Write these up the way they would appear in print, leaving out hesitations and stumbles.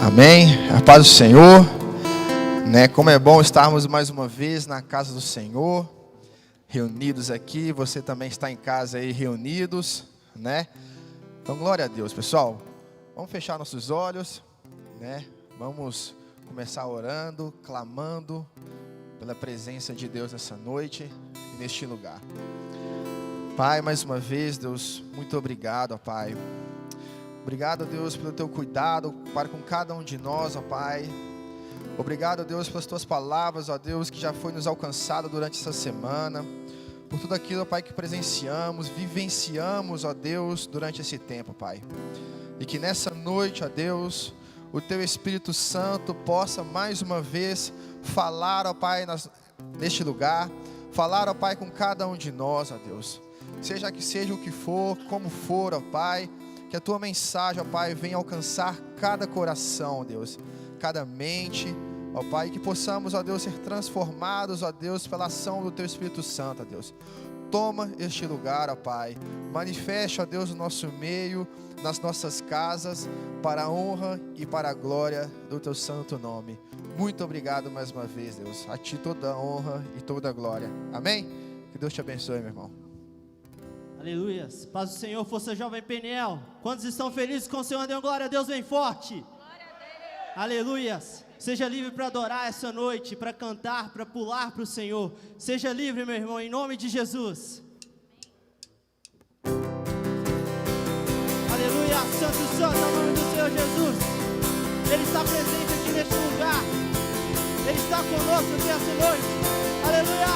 Amém? A paz do Senhor, né? Como é bom estarmos mais uma vez na casa do Senhor, reunidos aqui. Você também está em casa aí reunidos, né? Então glória a Deus, pessoal. Vamos fechar nossos olhos, né? Vamos começar orando, clamando pela presença de Deus nessa noite e neste lugar. Pai, mais uma vez, Deus, muito obrigado, ó Pai. Obrigado, Deus, pelo Teu cuidado para com cada um de nós, ó Pai. Obrigado, Deus, pelas Tuas palavras, ó Deus, que já foi nos alcançado durante essa semana. Por tudo aquilo, ó Pai, que presenciamos, vivenciamos, ó Deus, durante esse tempo, Pai. E que nessa noite, ó Deus, o Teu Espírito Santo possa mais uma vez falar, ó Pai, neste lugar. Falar, ó Pai, com cada um de nós, ó Deus. Seja que seja o que for, como for, ó Pai. Que a Tua mensagem, ó Pai, venha alcançar cada coração, ó Deus, cada mente, ó Pai, que possamos, ó Deus, ser transformados, ó Deus, pela ação do Teu Espírito Santo, ó Deus. Toma este lugar, ó Pai, manifeste, ó Deus, no nosso meio, nas nossas casas, para a honra e para a glória do Teu santo nome. Muito obrigado mais uma vez, Deus, a Ti toda a honra e toda a glória. Amém? Que Deus te abençoe, meu irmão. Aleluias, paz do Senhor, força jovem Peniel. Quantos estão felizes com o Senhor? Dêem glória a Deus bem forte. Glória a Deus. Aleluias, seja livre para adorar essa noite, para cantar, para pular para o Senhor. Seja livre, meu irmão, em nome de Jesus. Aleluia, santo, santo, em nome do Senhor Jesus. Ele está presente aqui neste lugar. Ele está conosco aqui essa noite. Aleluia.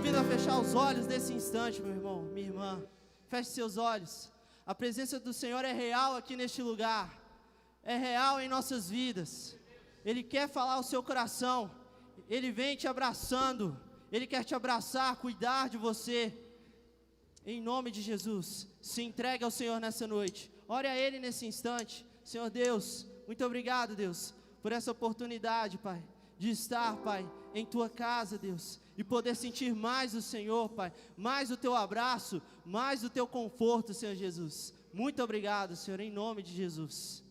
convido a fechar os olhos nesse instante, meu irmão, minha irmã. Feche seus olhos. A presença do Senhor é real aqui neste lugar. É real em nossas vidas. Ele quer falar ao seu coração. Ele vem te abraçando. Ele quer te abraçar, cuidar de você. Em nome de Jesus, se entregue ao Senhor nessa noite. Ore a Ele nesse instante. Senhor Deus, muito obrigado, Deus, por essa oportunidade, Pai, de estar, Pai, em Tua casa, Deus, e poder sentir mais o Senhor, Pai, mais o Teu abraço, mais o Teu conforto, Senhor Jesus. Muito obrigado, Senhor, em nome de Jesus.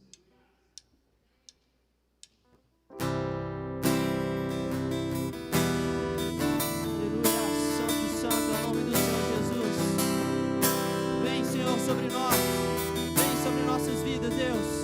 Sobre nós, vem sobre nossas vidas, Deus.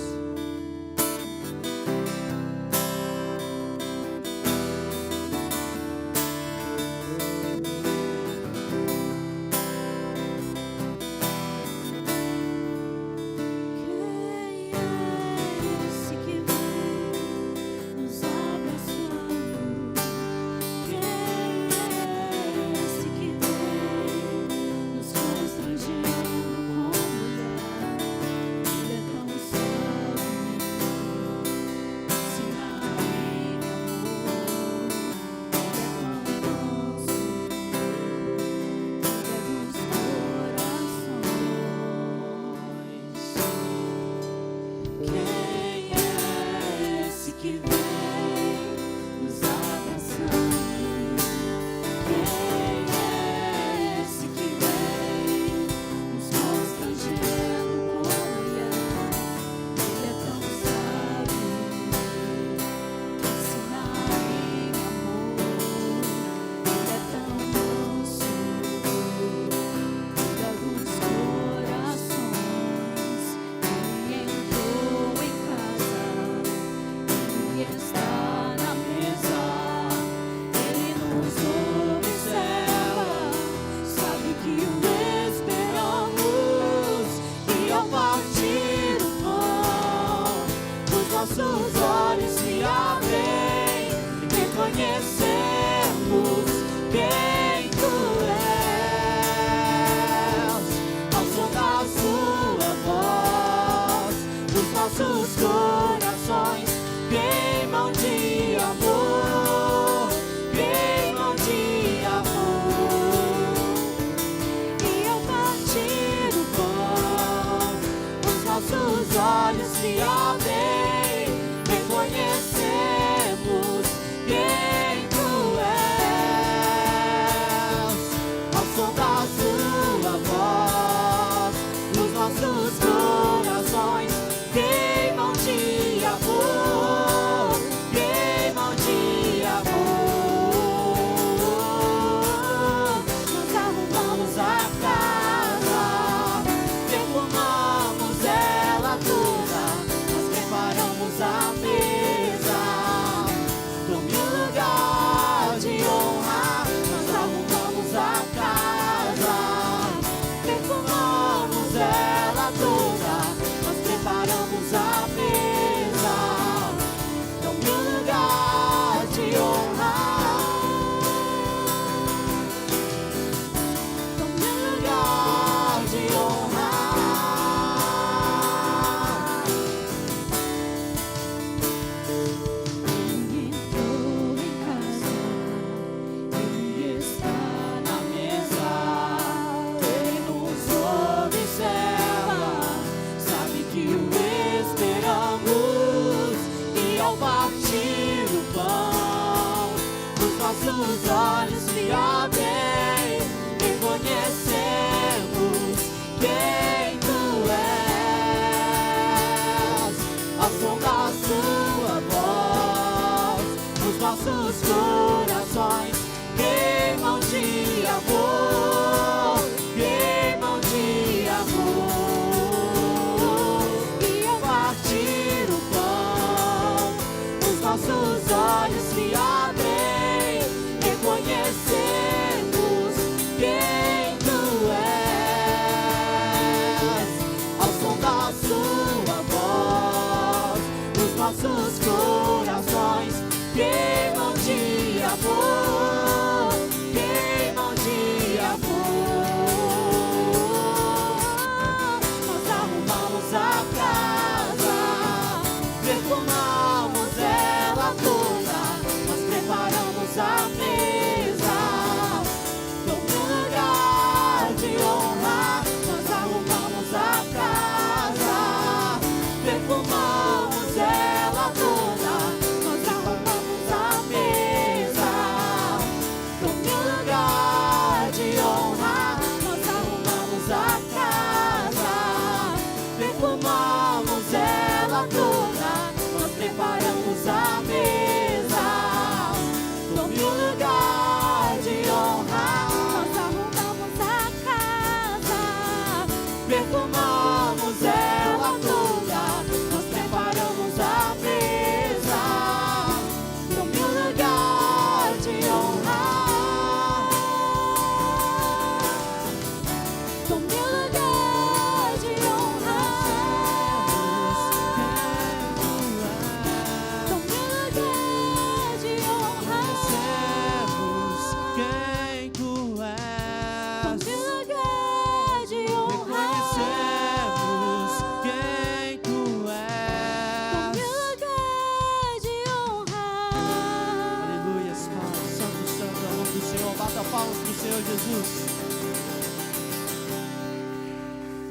Queimam de amor, queimam de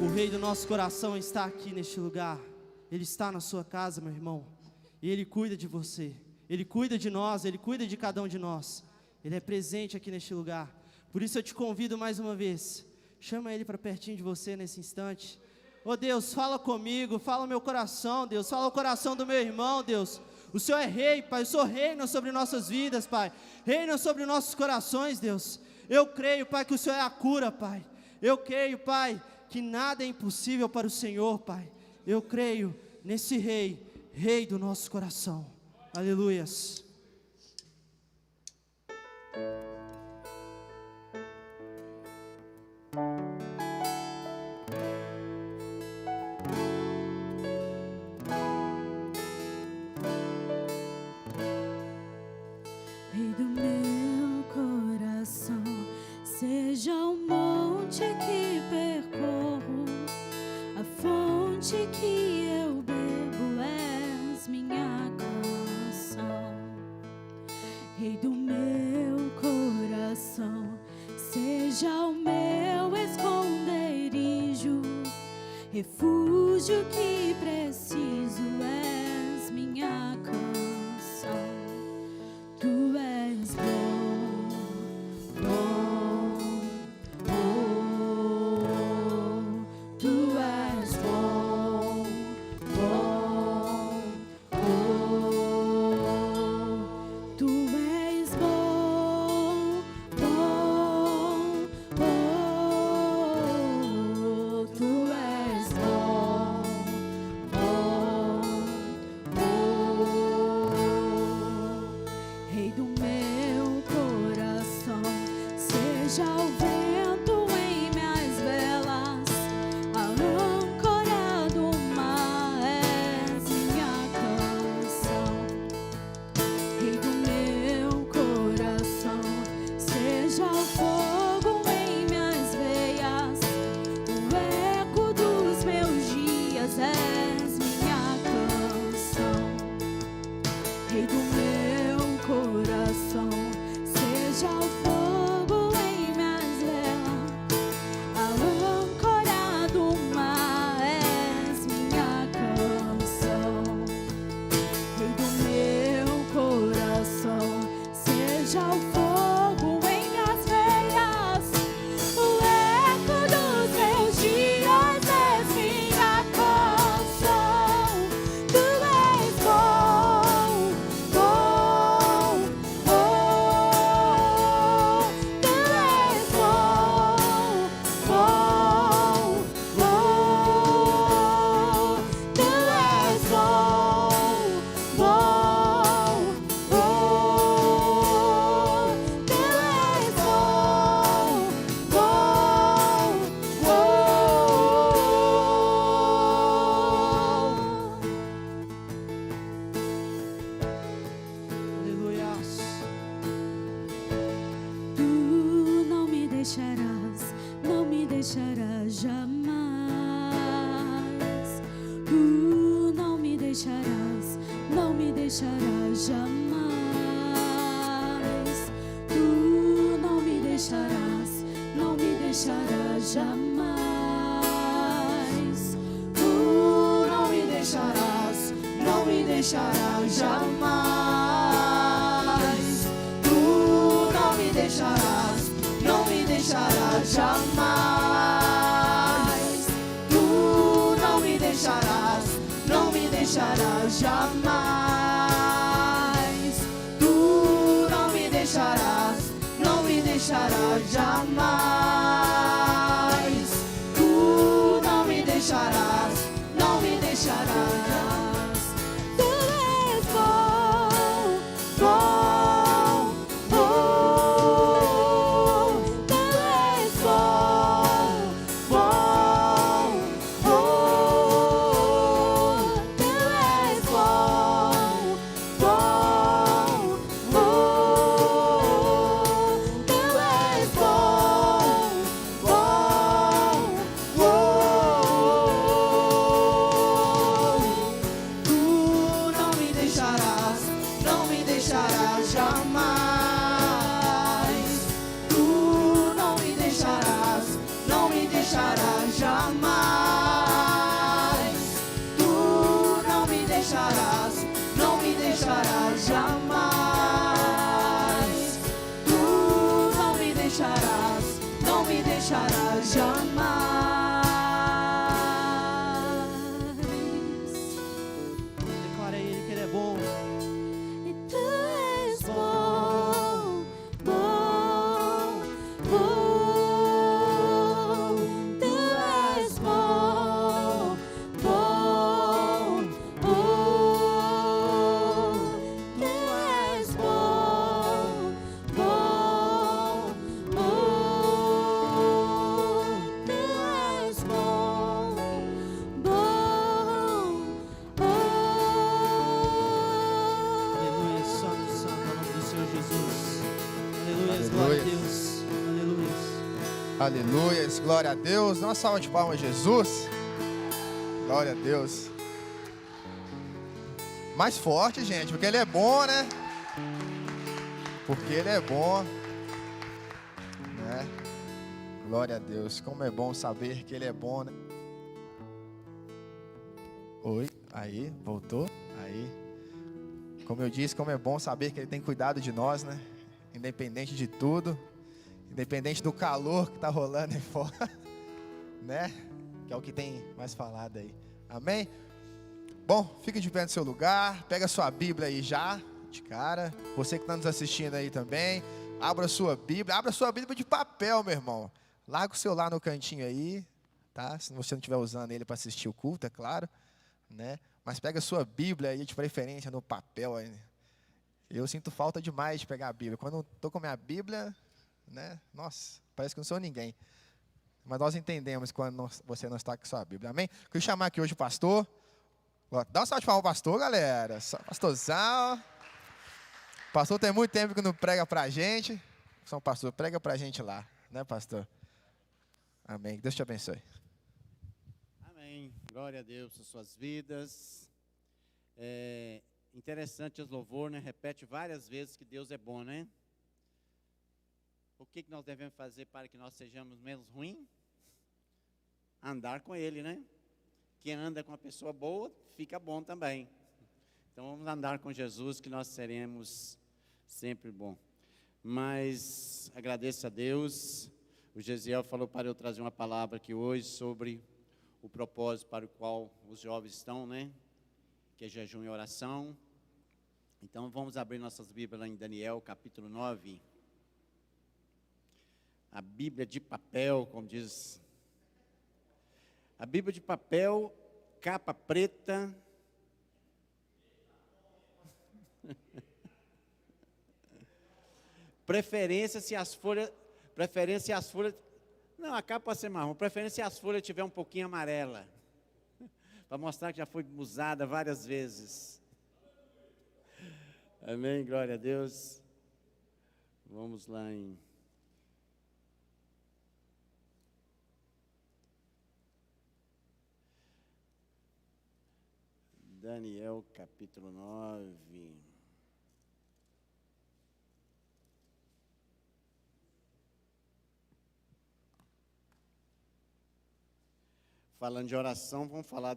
O Rei do nosso coração está aqui neste lugar. Ele está na sua casa, meu irmão. E Ele cuida de você. Ele cuida de nós, Ele cuida de cada um de nós. Ele é presente aqui neste lugar. Por isso eu te convido mais uma vez. Chama Ele para pertinho de você nesse instante. Oh Deus, fala comigo, fala o meu coração, Deus. Fala o coração do meu irmão, Deus. O Senhor é Rei, Pai. O Senhor reina sobre nossas vidas, Pai. Reina sobre nossos corações, Deus. Eu creio, Pai, que o Senhor é a cura, Pai. Eu creio, Pai, que nada é impossível para o Senhor, Pai. Eu creio nesse Rei, Rei do nosso coração. Aleluias. Rei do meu coração, seja o monte que percorro, a fonte que eu bebo, és minha canção. Rei do meu coração, seja o meu esconderijo, refúgio que preciso, és minha canção. Tu és bom, bom, oh. Tu és bom, bom, oh. Tu és bom, bom, oh. Tu és bom, bom, oh. Rei do meu coração, seja o vento em minhas velas, a âncora do mar, és minha canção. Rei do meu coração, seja o fogo em minhas veias, o eco dos meus dias, és minha canção. Rei do meu coração, seja o fogo em minhas velas, a âncora do mar, és minha canção. Rei do meu coração, seja o fogo em minhas veias, o eco dos meus dias, és minha canção. Tu és bom, bom, oh. Tu és bom, bom, oh. Tu és bom, bom, oh. Tu és bom, bom, oh. Aleluias. Tu não me deixarás, não me deixarás jamais. Tu não me deixarás, não me deixarás jamais. Tu não me deixarás, não me deixarás jamais. Tu não me deixarás, não me deixarás jamais. Tu não me deixarás, não me deixarás jamais. Tu não me deixarás, não me deixarás jamais. Tu não me deixarás, não me deixarás jamais. Tu não me deixarás, não me deixarás. Tu és bom, bom, oh. Tu és bom, bom, oh. Tu és bom, bom, oh. Tu és bom, bom, oh. Tu não me deixarás, não me deixarás jamais. Tu não me deixarás, não me deixarás jamais. deixará jamais. Declara a Ele que Ele é bom. E tu és bom, bom, bom. Tu és bom, bom, bom. Tu és bom, bom, bom. Tu és bom, bom, bom. Aleluia, santo, santo, é o nome do Senhor Jesus. Aleluia, glória a Deus. Aleluia. Aleluia, glória a Deus. Dá uma salva de palmas a Jesus. Glória a Deus. Mais forte, gente, porque Ele é bom, né? Porque Ele é bom, né? Glória a Deus. Como é bom saber que Ele é bom, né? Oi, aí, voltou. Aí. Como eu disse, como é bom saber que Ele tem cuidado de nós, né? Independente de tudo. Independente do calor que está rolando aí fora, né? Que é o que tem mais falado aí. Amém? Bom, fique de pé no seu lugar. Pega a sua Bíblia aí já, de cara. Você que está nos assistindo aí também. Abra a sua Bíblia. Abra a sua Bíblia de papel, meu irmão. Larga o celular no cantinho aí, tá? Se você não estiver usando ele para assistir o culto, é claro, né? Mas pega a sua Bíblia aí, de preferência, no papel aí. Eu sinto falta demais de pegar a Bíblia. Quando eu estou com a minha Bíblia, né? Nossa, parece que não sou ninguém. Mas nós entendemos quando você não está com a sua Bíblia. Amém? Queria chamar aqui hoje o pastor. Dá uma salva de palmas ao pastor, galera. Pastorzão. O pastor tem muito tempo que não prega pra gente. São pastor, prega pra gente lá, né, pastor? Amém. Que Deus te abençoe. Amém. Glória a Deus por suas vidas. É interessante os louvor, né? Repete várias vezes que Deus é bom, né? O que nós devemos fazer para que nós sejamos menos ruins? Andar com Ele, né? Quem anda com uma pessoa boa, fica bom também. Então vamos andar com Jesus, que nós seremos sempre bom. Mas agradeço a Deus. O Gesiel falou para eu trazer uma palavra aqui hoje sobre o propósito para o qual os jovens estão, né? Que é jejum e oração. Então vamos abrir nossas Bíblias lá em Daniel, capítulo 9. A Bíblia de papel, como diz. A Bíblia de papel, capa preta. Preferência se as folhas. Não, a capa pode ser marrom. Preferência se as folhas tiver um pouquinho amarela. Para mostrar que já foi usada várias vezes. Amém, glória a Deus. Vamos lá em Daniel capítulo 9. Falando de oração, vamos falar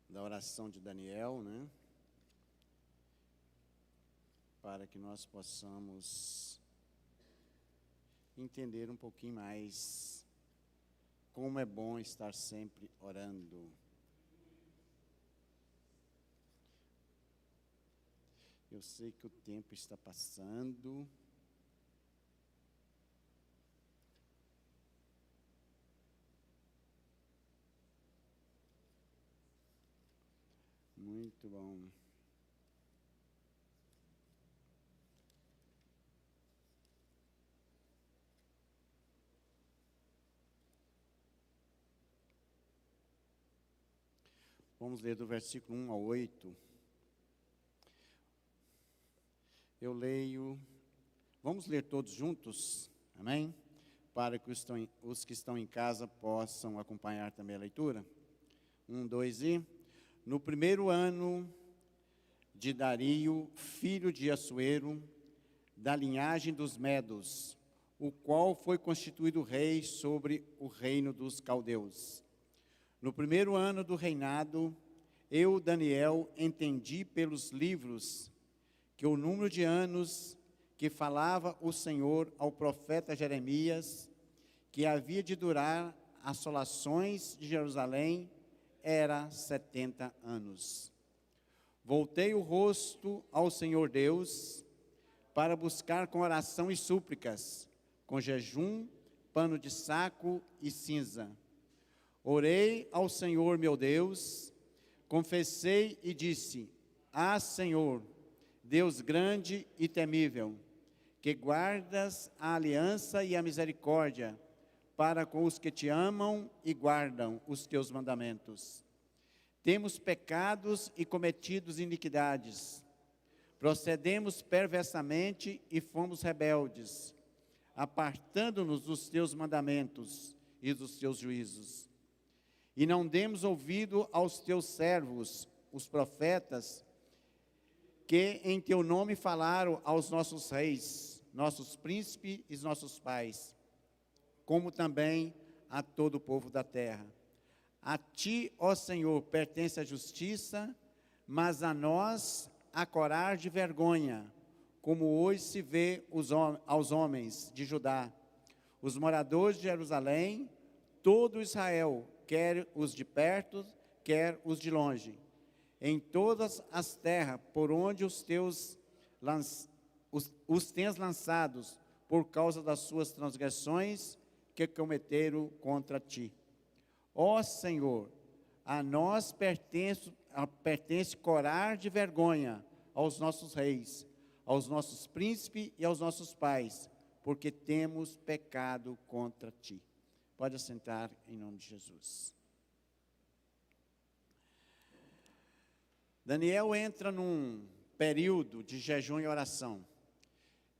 da oração de Daniel, né? Para que nós possamos entender um pouquinho mais como é bom estar sempre orando. Eu sei que o tempo está passando. Muito bom. Vamos ler do versículo 1 ao 8. Eu leio. Vamos ler todos juntos? Amém? Para que os que estão em casa possam acompanhar também a leitura. 1, 2 e... No primeiro ano de Dario, filho de Assuero, da linhagem dos Medos, o qual foi constituído rei sobre o reino dos caldeus. No primeiro ano do reinado, eu, Daniel, entendi pelos livros que o número de anos que falava o Senhor ao profeta Jeremias, que havia de durar as assolações de Jerusalém, era 70 anos. Voltei o rosto ao Senhor Deus, para buscar com oração e súplicas, com jejum, pano de saco e cinza. Orei ao Senhor meu Deus, confessei e disse: Ah, Senhor, Deus grande e temível, que guardas a aliança e a misericórdia para com os que te amam e guardam os teus mandamentos. Temos pecados e cometidos iniquidades, procedemos perversamente e fomos rebeldes, apartando-nos dos teus mandamentos e dos teus juízos. E não demos ouvido aos teus servos, os profetas, que em teu nome falaram aos nossos reis, nossos príncipes e nossos pais, como também a todo o povo da terra. A ti, ó Senhor, pertence a justiça, mas a nós a coragem e vergonha, como hoje se vê aos homens de Judá, os moradores de Jerusalém, todo Israel, quer os de perto, quer os de longe, em todas as terras por onde os tens lançados, por causa das suas transgressões que cometeram contra ti. Ó Senhor, a nós pertence coragem e vergonha aos nossos reis, aos nossos príncipes e aos nossos pais, porque temos pecado contra ti. Pode assentar em nome de Jesus. Daniel entra num período de jejum e oração.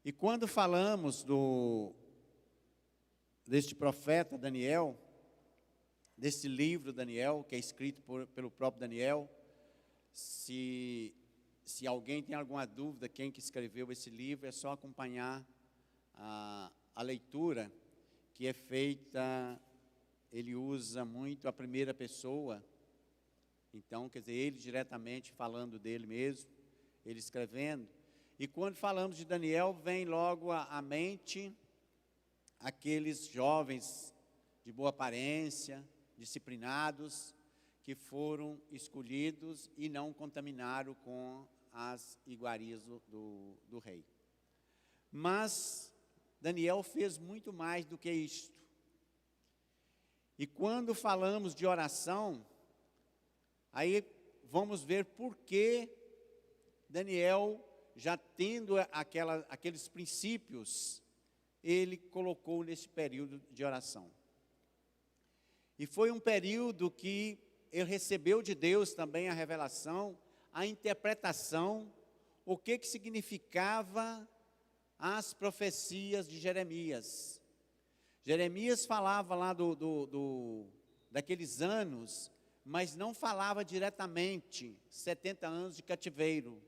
E quando falamos deste profeta Daniel, desse livro Daniel, que é escrito pelo próprio Daniel, se alguém tem alguma dúvida, quem que escreveu esse livro, é só acompanhar a leitura, que é feita, ele usa muito a primeira pessoa, então, quer dizer, ele diretamente falando dele mesmo, ele escrevendo. E quando falamos de Daniel, vem logo à mente aqueles jovens de boa aparência, disciplinados, que foram escolhidos e não contaminaram com as iguarias do rei. Mas Daniel fez muito mais do que isto. E quando falamos de oração, aí vamos ver por que Daniel, já tendo aqueles princípios, ele colocou nesse período de oração. E foi um período que ele recebeu de Deus também a revelação, a interpretação, o que significava as profecias de Jeremias. Jeremias falava lá daqueles anos, mas não falava diretamente 70 anos de cativeiro.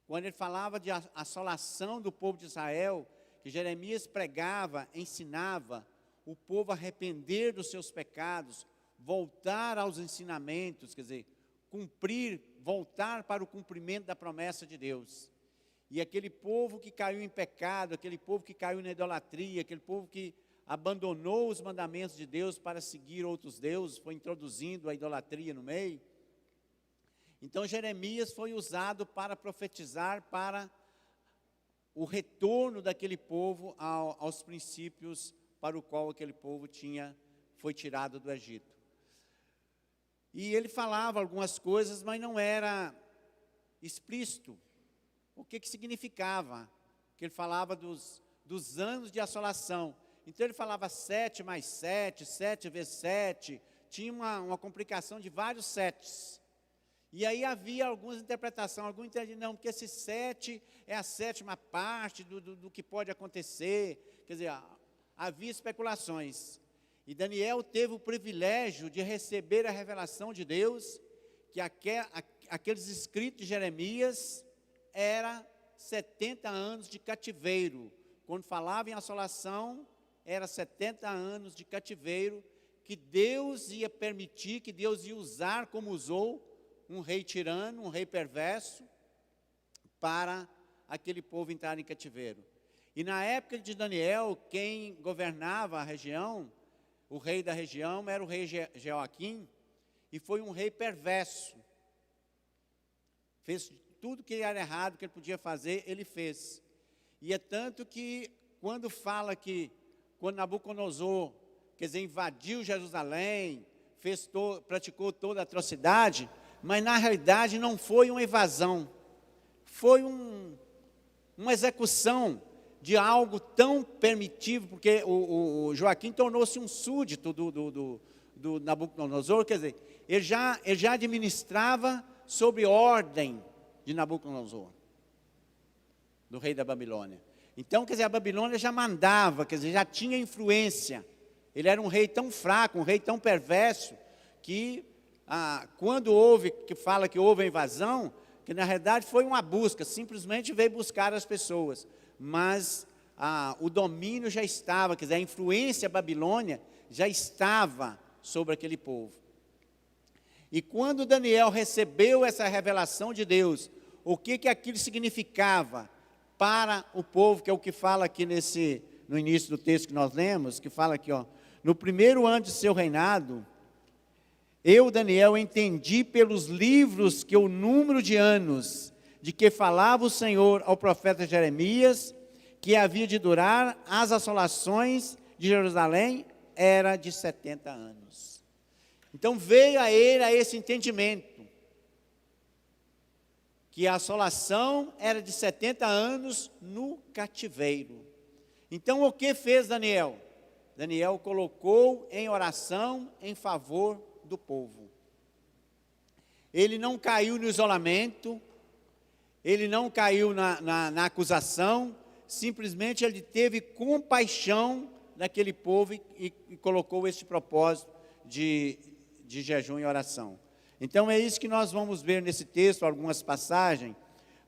Quando ele falava de assolação do povo de Israel, que Jeremias pregava, ensinava o povo a arrepender dos seus pecados, voltar aos ensinamentos, quer dizer, voltar para o cumprimento da promessa de Deus. E aquele povo que caiu em pecado, aquele povo que caiu na idolatria, aquele povo que abandonou os mandamentos de Deus para seguir outros deuses, foi introduzindo a idolatria no meio. Então Jeremias foi usado para profetizar para o retorno daquele povo aos princípios para o qual aquele povo foi tirado do Egito. E ele falava algumas coisas, mas não era explícito. O que significava? Que ele falava dos anos de assolação. Então ele falava 7 mais 7, 7 vezes 7, tinha uma complicação de vários setes. E aí havia algumas interpretações, alguns entendiam, não, porque esse 7 é a 7ª parte do que pode acontecer. Quer dizer, havia especulações. E Daniel teve o privilégio de receber a revelação de Deus, que aqueles escritos de Jeremias era 70 anos de cativeiro. Quando falava em assolação, era 70 anos de cativeiro, que Deus ia permitir, que Deus ia usar como usou, um rei tirano, um rei perverso, para aquele povo entrar em cativeiro. E na época de Daniel, quem governava a região, o rei da região, era o rei Jeoaquim, e foi um rei perverso. Fez tudo que era errado, que ele podia fazer, ele fez. E é tanto que, quando fala que, quando Nabucodonosor, quer dizer, invadiu Jerusalém, praticou toda a atrocidade, mas na realidade não foi uma invasão, foi uma execução de algo tão permitivo, porque o Joaquim tornou-se um súdito do Nabucodonosor, quer dizer, ele já administrava sob ordem de Nabucodonosor, do rei da Babilônia. Então, quer dizer, a Babilônia já mandava, quer dizer, já tinha influência. Ele era um rei tão fraco, um rei tão perverso, que fala que houve a invasão, que na realidade foi uma busca, simplesmente veio buscar as pessoas. Mas o domínio já estava, quer dizer, a influência babilônia já estava sobre aquele povo. E quando Daniel recebeu essa revelação de Deus, o que aquilo significava para o povo, que é o que fala aqui no início do texto que nós lemos, que fala aqui, no primeiro ano de seu reinado, eu, Daniel, entendi pelos livros que o número de anos de que falava o Senhor ao profeta Jeremias, que havia de durar as assolações de Jerusalém, era de 70 anos. Então veio a ele esse entendimento, que a assolação era de 70 anos no cativeiro. Então o que fez Daniel? Daniel colocou em oração em favor do povo. Ele não caiu no isolamento, ele não caiu na acusação, simplesmente ele teve compaixão daquele povo e colocou esse propósito de jejum e oração. Então é isso que nós vamos ver nesse texto, algumas passagens,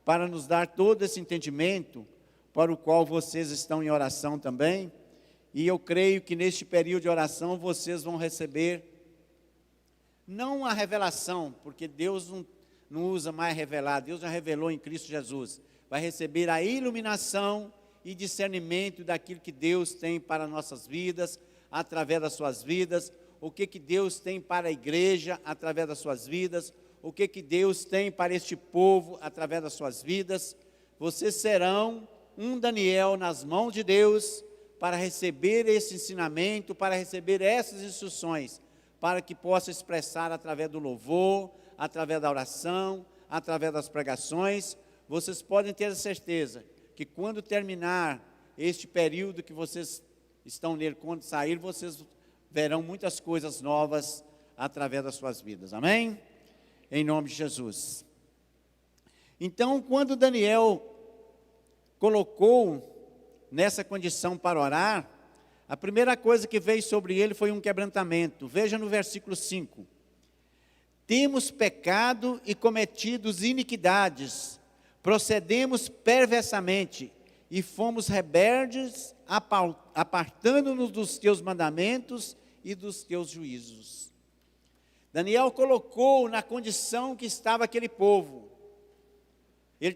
para nos dar todo esse entendimento, para o qual vocês estão em oração também, e eu creio que neste período de oração vocês vão receber, não a revelação, porque Deus não usa mais revelar, Deus já revelou em Cristo Jesus, vai receber a iluminação e discernimento daquilo que Deus tem para nossas vidas, através das suas vidas, o que Deus tem para a igreja, através das suas vidas, o que Deus tem para este povo, através das suas vidas. Vocês serão um Daniel nas mãos de Deus, para receber esse ensinamento, para receber essas instruções, para que possa expressar através do louvor, através da oração, através das pregações. Vocês podem ter a certeza que quando terminar este período que vocês estão nele, quando sair, vocês verão muitas coisas novas através das suas vidas, amém? Em nome de Jesus. Então, quando Daniel colocou nessa condição para orar, a primeira coisa que veio sobre ele foi um quebrantamento. Veja no versículo 5. Temos pecado e cometido iniquidades, procedemos perversamente e fomos rebeldes, apartando-nos dos teus mandamentos e dos teus juízos. Daniel colocou na condição que estava aquele povo. Ele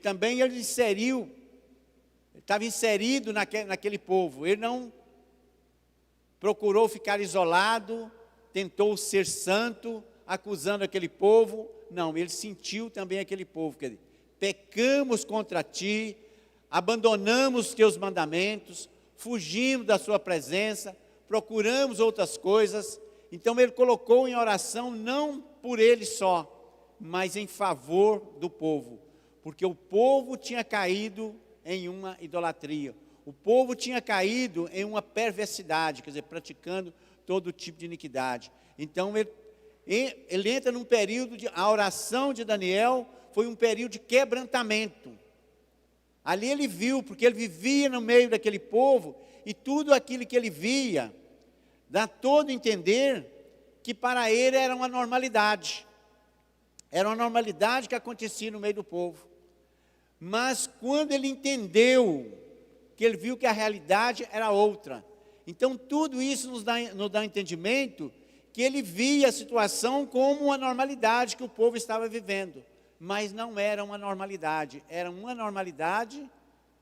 estava inserido naquele povo. Ele não procurou ficar isolado, tentou ser santo, acusando aquele povo. Não, ele sentiu também aquele povo. Quer dizer, pecamos contra ti, abandonamos os teus mandamentos, fugimos da sua presença, procuramos outras coisas. Então ele colocou em oração, não por ele só, mas em favor do povo, porque o povo tinha caído em uma idolatria, o povo tinha caído em uma perversidade, quer dizer, praticando todo tipo de iniquidade. Então ele entra num período a oração de Daniel foi um período de quebrantamento. Ali ele viu, porque ele vivia no meio daquele povo, e tudo aquilo que ele via, dá todo a entender que para ele era uma normalidade que acontecia no meio do povo. Mas quando ele entendeu, que ele viu que a realidade era outra, então tudo isso nos dá entendimento, que ele via a situação como uma normalidade que o povo estava vivendo. mas não era uma normalidade, era uma normalidade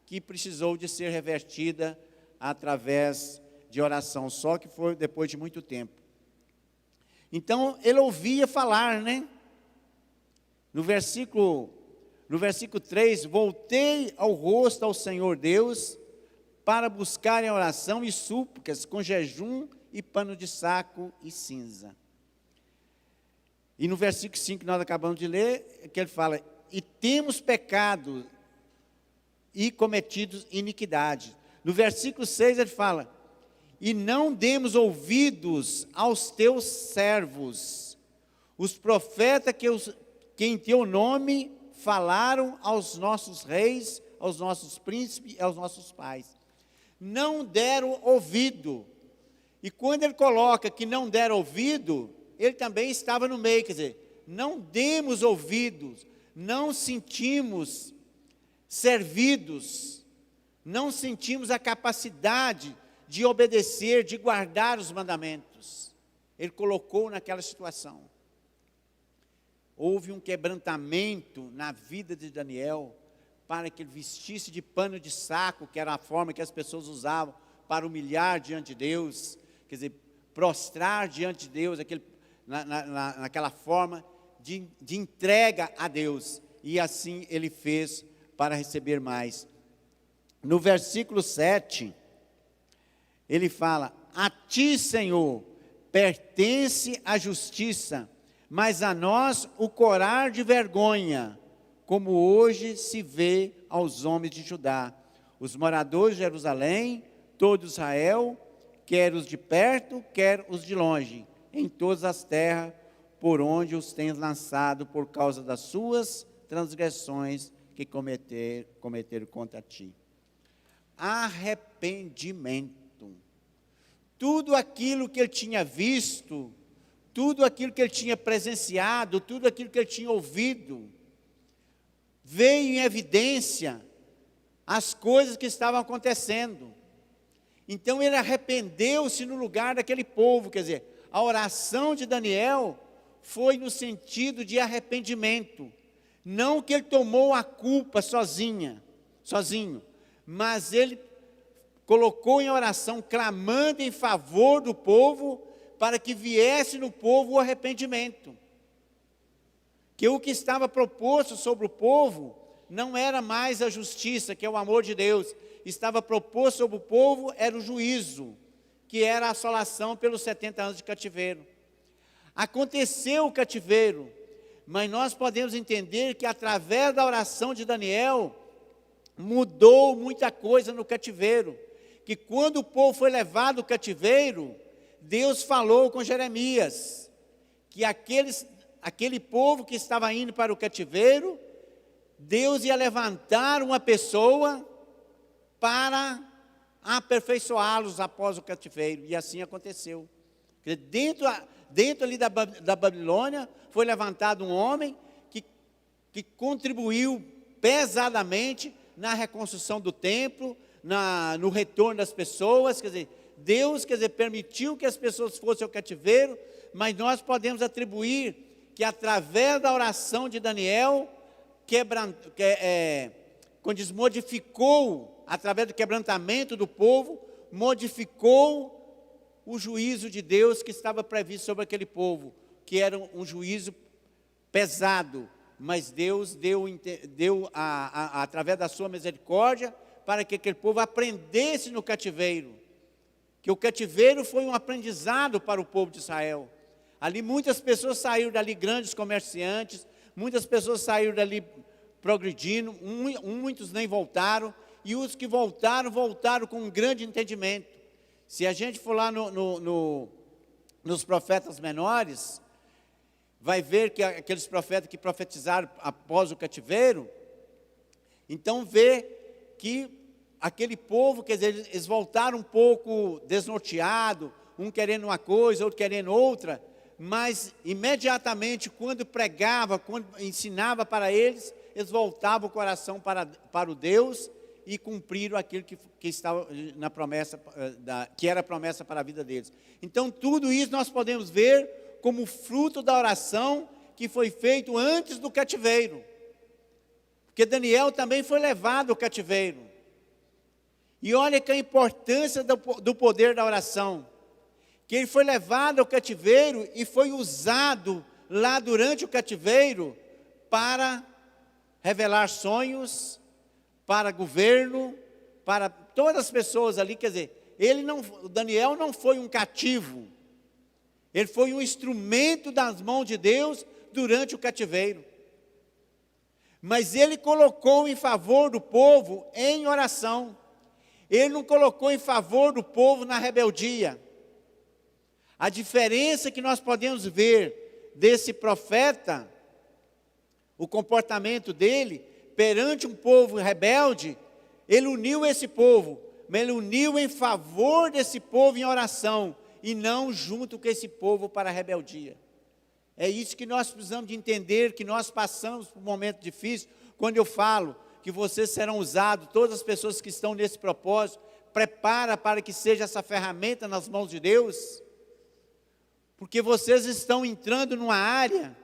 que precisou de ser revertida através de oração, só que foi depois de muito tempo. Então, ele ouvia falar, né? No versículo 3, voltei ao rosto ao Senhor Deus, para buscar em oração e súplicas, com jejum e pano de saco e cinza. E no versículo 5 que nós acabamos de ler, que ele fala, e temos pecado e cometido iniquidade. No versículo 6 ele fala, e não demos ouvidos aos teus servos, os profetas que em teu nome falaram aos nossos reis, aos nossos príncipes e aos nossos pais. Não deram ouvido. E quando ele coloca que não deram ouvido, ele também estava no meio, quer dizer, não demos ouvidos, não sentimos servidos, não sentimos a capacidade de obedecer, de guardar os mandamentos. Ele colocou naquela situação. Houve um quebrantamento na vida de Daniel, para que ele vestisse de pano de saco, que era a forma que as pessoas usavam para humilhar diante de Deus, quer dizer, prostrar diante de Deus, naquela forma de entrega a Deus, e assim ele fez para receber mais. No versículo 7, ele fala, a ti, Senhor, pertence a justiça, mas a nós o corar de vergonha, como hoje se vê aos homens de Judá, os moradores de Jerusalém, todo Israel, quer os de perto, quer os de longe, em todas as terras por onde os tens lançado por causa das suas transgressões que cometeram contra ti. Arrependimento. Tudo aquilo que ele tinha visto, tudo aquilo que ele tinha presenciado, tudo aquilo que ele tinha ouvido, veio em evidência as coisas que estavam acontecendo. Então ele arrependeu-se no lugar daquele povo, quer dizer, a oração de Daniel foi no sentido de arrependimento, não que ele tomou a culpa sozinho, mas ele colocou em oração, clamando em favor do povo, para que viesse no povo o arrependimento. Que o que estava proposto sobre o povo não era mais a justiça, que é o amor de Deus. Estava proposto sobre o povo era o juízo, que era a assolação pelos 70 anos de cativeiro. Aconteceu o cativeiro, mas nós podemos entender que através da oração de Daniel, mudou muita coisa no cativeiro. Que quando o povo foi levado ao cativeiro, Deus falou com Jeremias, que aquele povo que estava indo para o cativeiro, Deus ia levantar uma pessoa para aperfeiçoá-los após o cativeiro, e assim aconteceu. Dentro ali da Babilônia, foi levantado um homem que contribuiu pesadamente na reconstrução do templo, no retorno das pessoas, quer dizer, Deus, permitiu que as pessoas fossem ao cativeiro, mas nós podemos atribuir que através da oração de Daniel, quando modificou, através do quebrantamento do povo, modificou o juízo de Deus que estava previsto sobre aquele povo, que era um juízo pesado, mas Deus deu através da sua misericórdia, para que aquele povo aprendesse no cativeiro, que o cativeiro foi um aprendizado para o povo de Israel. Ali muitas pessoas saíram dali, grandes comerciantes, muitas pessoas saíram dali progredindo, muitos nem voltaram, e os que voltaram com um grande entendimento. Se a gente for lá nos profetas menores, vai ver que aqueles profetas que profetizaram após o cativeiro, então vê que aquele povo, quer dizer, eles voltaram um pouco desnorteado, um querendo uma coisa, outro querendo outra, mas imediatamente quando pregava, quando ensinava para eles, eles voltavam o coração para o Deus e cumpriram aquilo que estava na promessa, que era a promessa para a vida deles. Então tudo isso nós podemos ver como fruto da oração que foi feito antes do cativeiro. Porque Daniel também foi levado ao cativeiro. E olha que a importância do poder da oração. Que ele foi levado ao cativeiro e foi usado lá durante o cativeiro para revelar sonhos, para governo, para todas as pessoas ali. Quer dizer, Daniel não foi um cativo. Ele foi um instrumento das mãos de Deus durante o cativeiro. Mas ele colocou em favor do povo em oração. Ele não colocou em favor do povo na rebeldia. A diferença que nós podemos ver desse profeta, o comportamento dele, perante um povo rebelde, ele uniu esse povo, mas ele uniu em favor desse povo em oração, e não junto com esse povo para a rebeldia. É isso que nós precisamos de entender, que nós passamos por um momento difícil, quando eu falo que vocês serão usados, todas as pessoas que estão nesse propósito, prepara para que seja essa ferramenta nas mãos de Deus, porque vocês estão entrando numa área,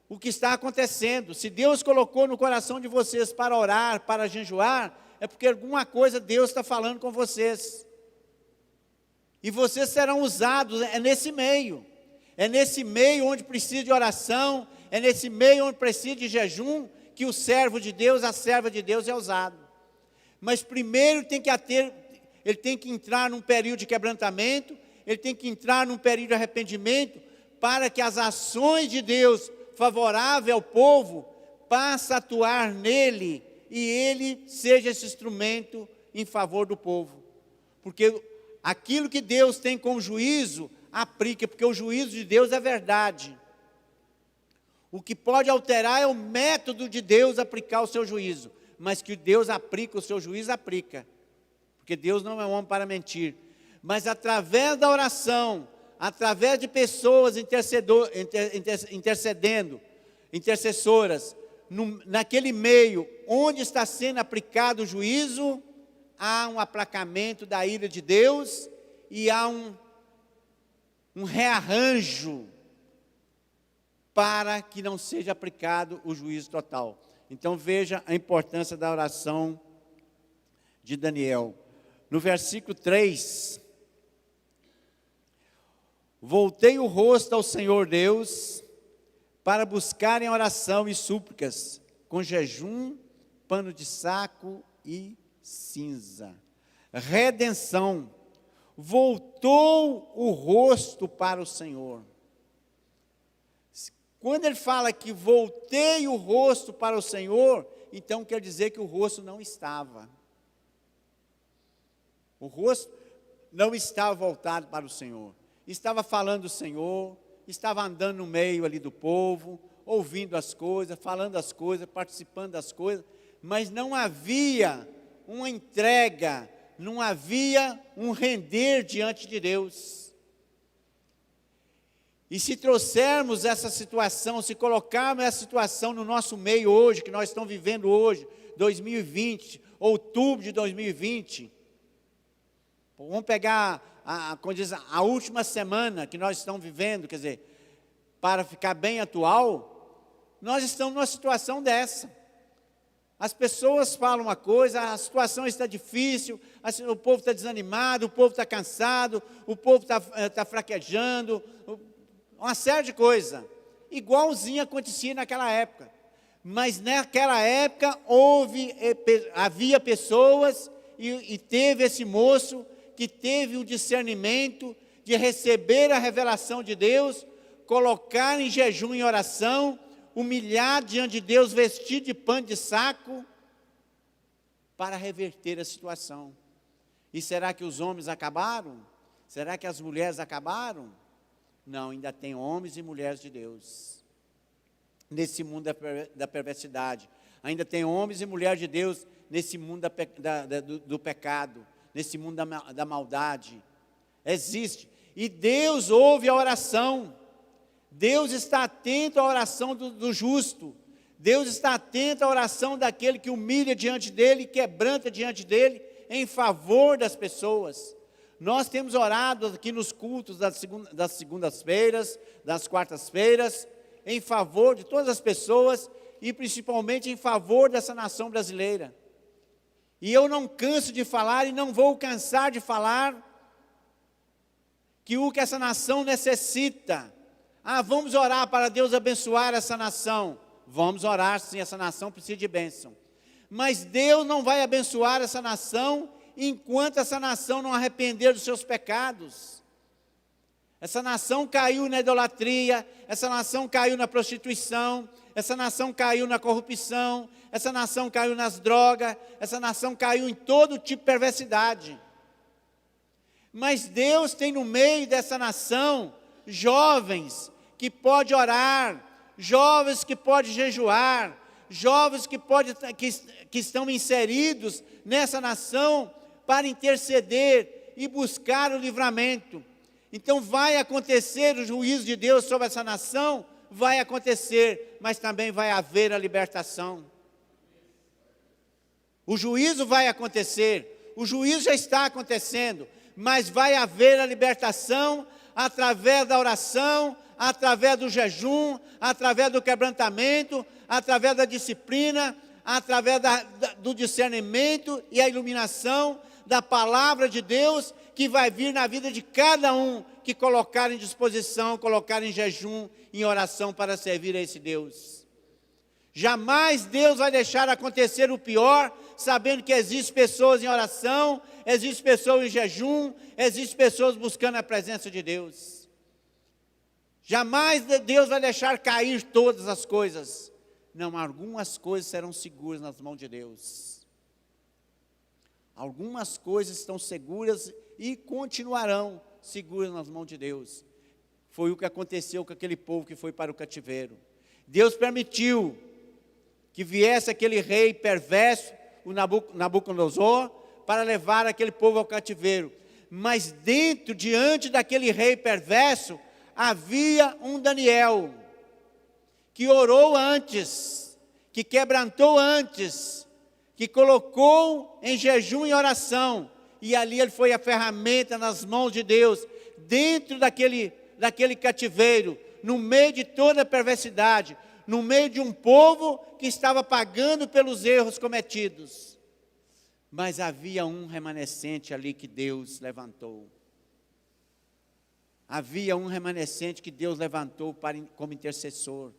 o que está acontecendo, se Deus colocou no coração de vocês para orar, para jejuar, é porque alguma coisa Deus está falando com vocês, e vocês serão usados, é nesse meio onde precisa de oração, é nesse meio onde precisa de jejum, que o servo de Deus, a serva de Deus é usado. Mas primeiro ele tem que entrar num período de quebrantamento, ele tem que entrar num período de arrependimento, para que as ações de Deus favoráveis ao povo passem a atuar nele, e ele seja esse instrumento em favor do povo. Porque aquilo que Deus tem como juízo, aplica, porque o juízo de Deus é verdade. O que pode alterar é o método de Deus aplicar o seu juízo, mas que Deus aplica o seu juízo, aplica, porque Deus não é homem para mentir. Mas através da oração, através de pessoas intercessoras, naquele meio onde está sendo aplicado o juízo, há um aplacamento da ira de Deus, e há um rearranjo para que não seja aplicado o juízo total. Então veja a importância da oração de Daniel. No versículo 3, voltei o rosto ao Senhor Deus, para buscar em oração e súplicas, com jejum, pano de saco e cinza. Redenção. Voltou o rosto para o Senhor. Quando ele fala que voltei o rosto para o Senhor, então quer dizer que o rosto não estava. O rosto não estava voltado para o Senhor. Estava falando do Senhor, estava andando no meio ali do povo, ouvindo as coisas, falando as coisas, participando das coisas, mas não havia uma entrega, não havia um render diante de Deus. E se trouxermos essa situação, se colocarmos essa situação no nosso meio hoje, que nós estamos vivendo hoje, 2020, outubro de 2020, vamos pegar a última semana que nós estamos vivendo, quer dizer, para ficar bem atual, nós estamos numa situação dessa. As pessoas falam uma coisa, a situação está difícil, o povo está desanimado, o povo está cansado, o povo está fraquejando, uma série de coisas, igualzinho acontecia naquela época. Mas naquela época havia pessoas, e teve esse moço que teve o discernimento de receber a revelação de Deus, colocar em jejum e oração, humilhar diante de Deus, vestido de pano de saco, para reverter a situação. E será que os homens acabaram? Será que as mulheres acabaram? Não, ainda tem homens e mulheres de Deus nesse mundo da perversidade. Ainda tem homens e mulheres de Deus nesse mundo do pecado, nesse mundo da maldade. Existe. E Deus ouve a oração. Deus está atento à oração do justo. Deus está atento à oração daquele que humilha diante dele, quebranta diante dele, em favor das pessoas. Nós temos orado aqui nos cultos das segundas-feiras, das quartas-feiras, em favor de todas as pessoas e principalmente em favor dessa nação brasileira. E eu não canso de falar e não vou cansar de falar que o que essa nação necessita. Vamos orar para Deus abençoar essa nação. Vamos orar sim, essa nação precisa de bênção. Mas Deus não vai abençoar essa nação enquanto essa nação não arrepender dos seus pecados. Essa nação caiu na idolatria, essa nação caiu na prostituição, essa nação caiu na corrupção, essa nação caiu nas drogas, essa nação caiu em todo tipo de perversidade. Mas Deus tem no meio dessa nação jovens que podem orar, jovens que podem jejuar, jovens que estão inseridos nessa nação para interceder e buscar o livramento. Então vai acontecer o juízo de Deus sobre essa nação, vai acontecer, mas também vai haver a libertação. O juízo vai acontecer, o juízo já está acontecendo, mas vai haver a libertação através da oração, através do jejum, através do quebrantamento, através da disciplina, através do discernimento e a iluminação da palavra de Deus, que vai vir na vida de cada um que colocar em disposição, colocar em jejum, em oração para servir a esse Deus. Jamais Deus vai deixar acontecer o pior, sabendo que existem pessoas em oração, existem pessoas em jejum, existem pessoas buscando a presença de Deus. Jamais Deus vai deixar cair todas as coisas. Não, algumas coisas serão seguras nas mãos de Deus. Algumas coisas estão seguras e continuarão seguras nas mãos de Deus. Foi o que aconteceu com aquele povo que foi para o cativeiro. Deus permitiu que viesse aquele rei perverso, o Nabucodonosor, para levar aquele povo ao cativeiro. Mas diante daquele rei perverso, havia um Daniel, que orou antes, que quebrantou antes, que colocou em jejum e oração, e ali ele foi a ferramenta nas mãos de Deus, dentro daquele cativeiro, no meio de toda a perversidade, no meio de um povo que estava pagando pelos erros cometidos. Mas havia um remanescente ali que Deus levantou. Havia um remanescente que Deus levantou como intercessor,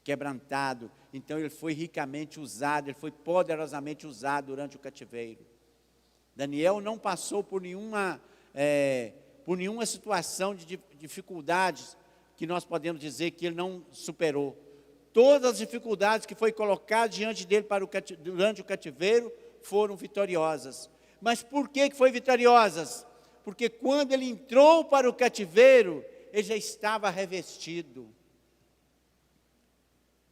quebrantado. Então ele foi ricamente usado, ele foi poderosamente usado durante o cativeiro. Daniel não passou por nenhuma situação de dificuldades que nós podemos dizer que ele não superou. Todas as dificuldades que foi colocado diante dele durante o cativeiro foram vitoriosas. Mas por que foi vitoriosas? Porque quando ele entrou para o cativeiro, ele já estava revestido.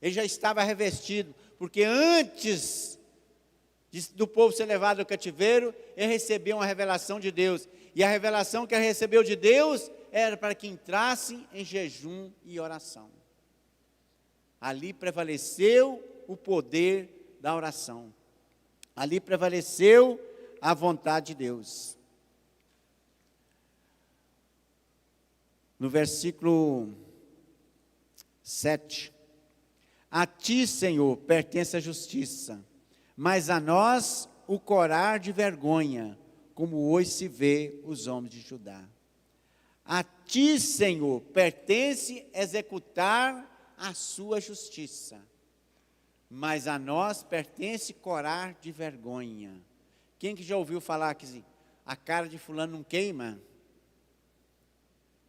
Ele já estava revestido, porque antes do povo ser levado ao cativeiro, ele recebeu uma revelação de Deus. E a revelação que ele recebeu de Deus era para que entrasse em jejum e oração. Ali prevaleceu o poder da oração. Ali prevaleceu a vontade de Deus. No versículo 7. A ti, Senhor, pertence a justiça, mas a nós o corar de vergonha, como hoje se vê os homens de Judá. A ti, Senhor, pertence executar a sua justiça, mas a nós pertence corar de vergonha. Quem que já ouviu falar que a cara de fulano não queima?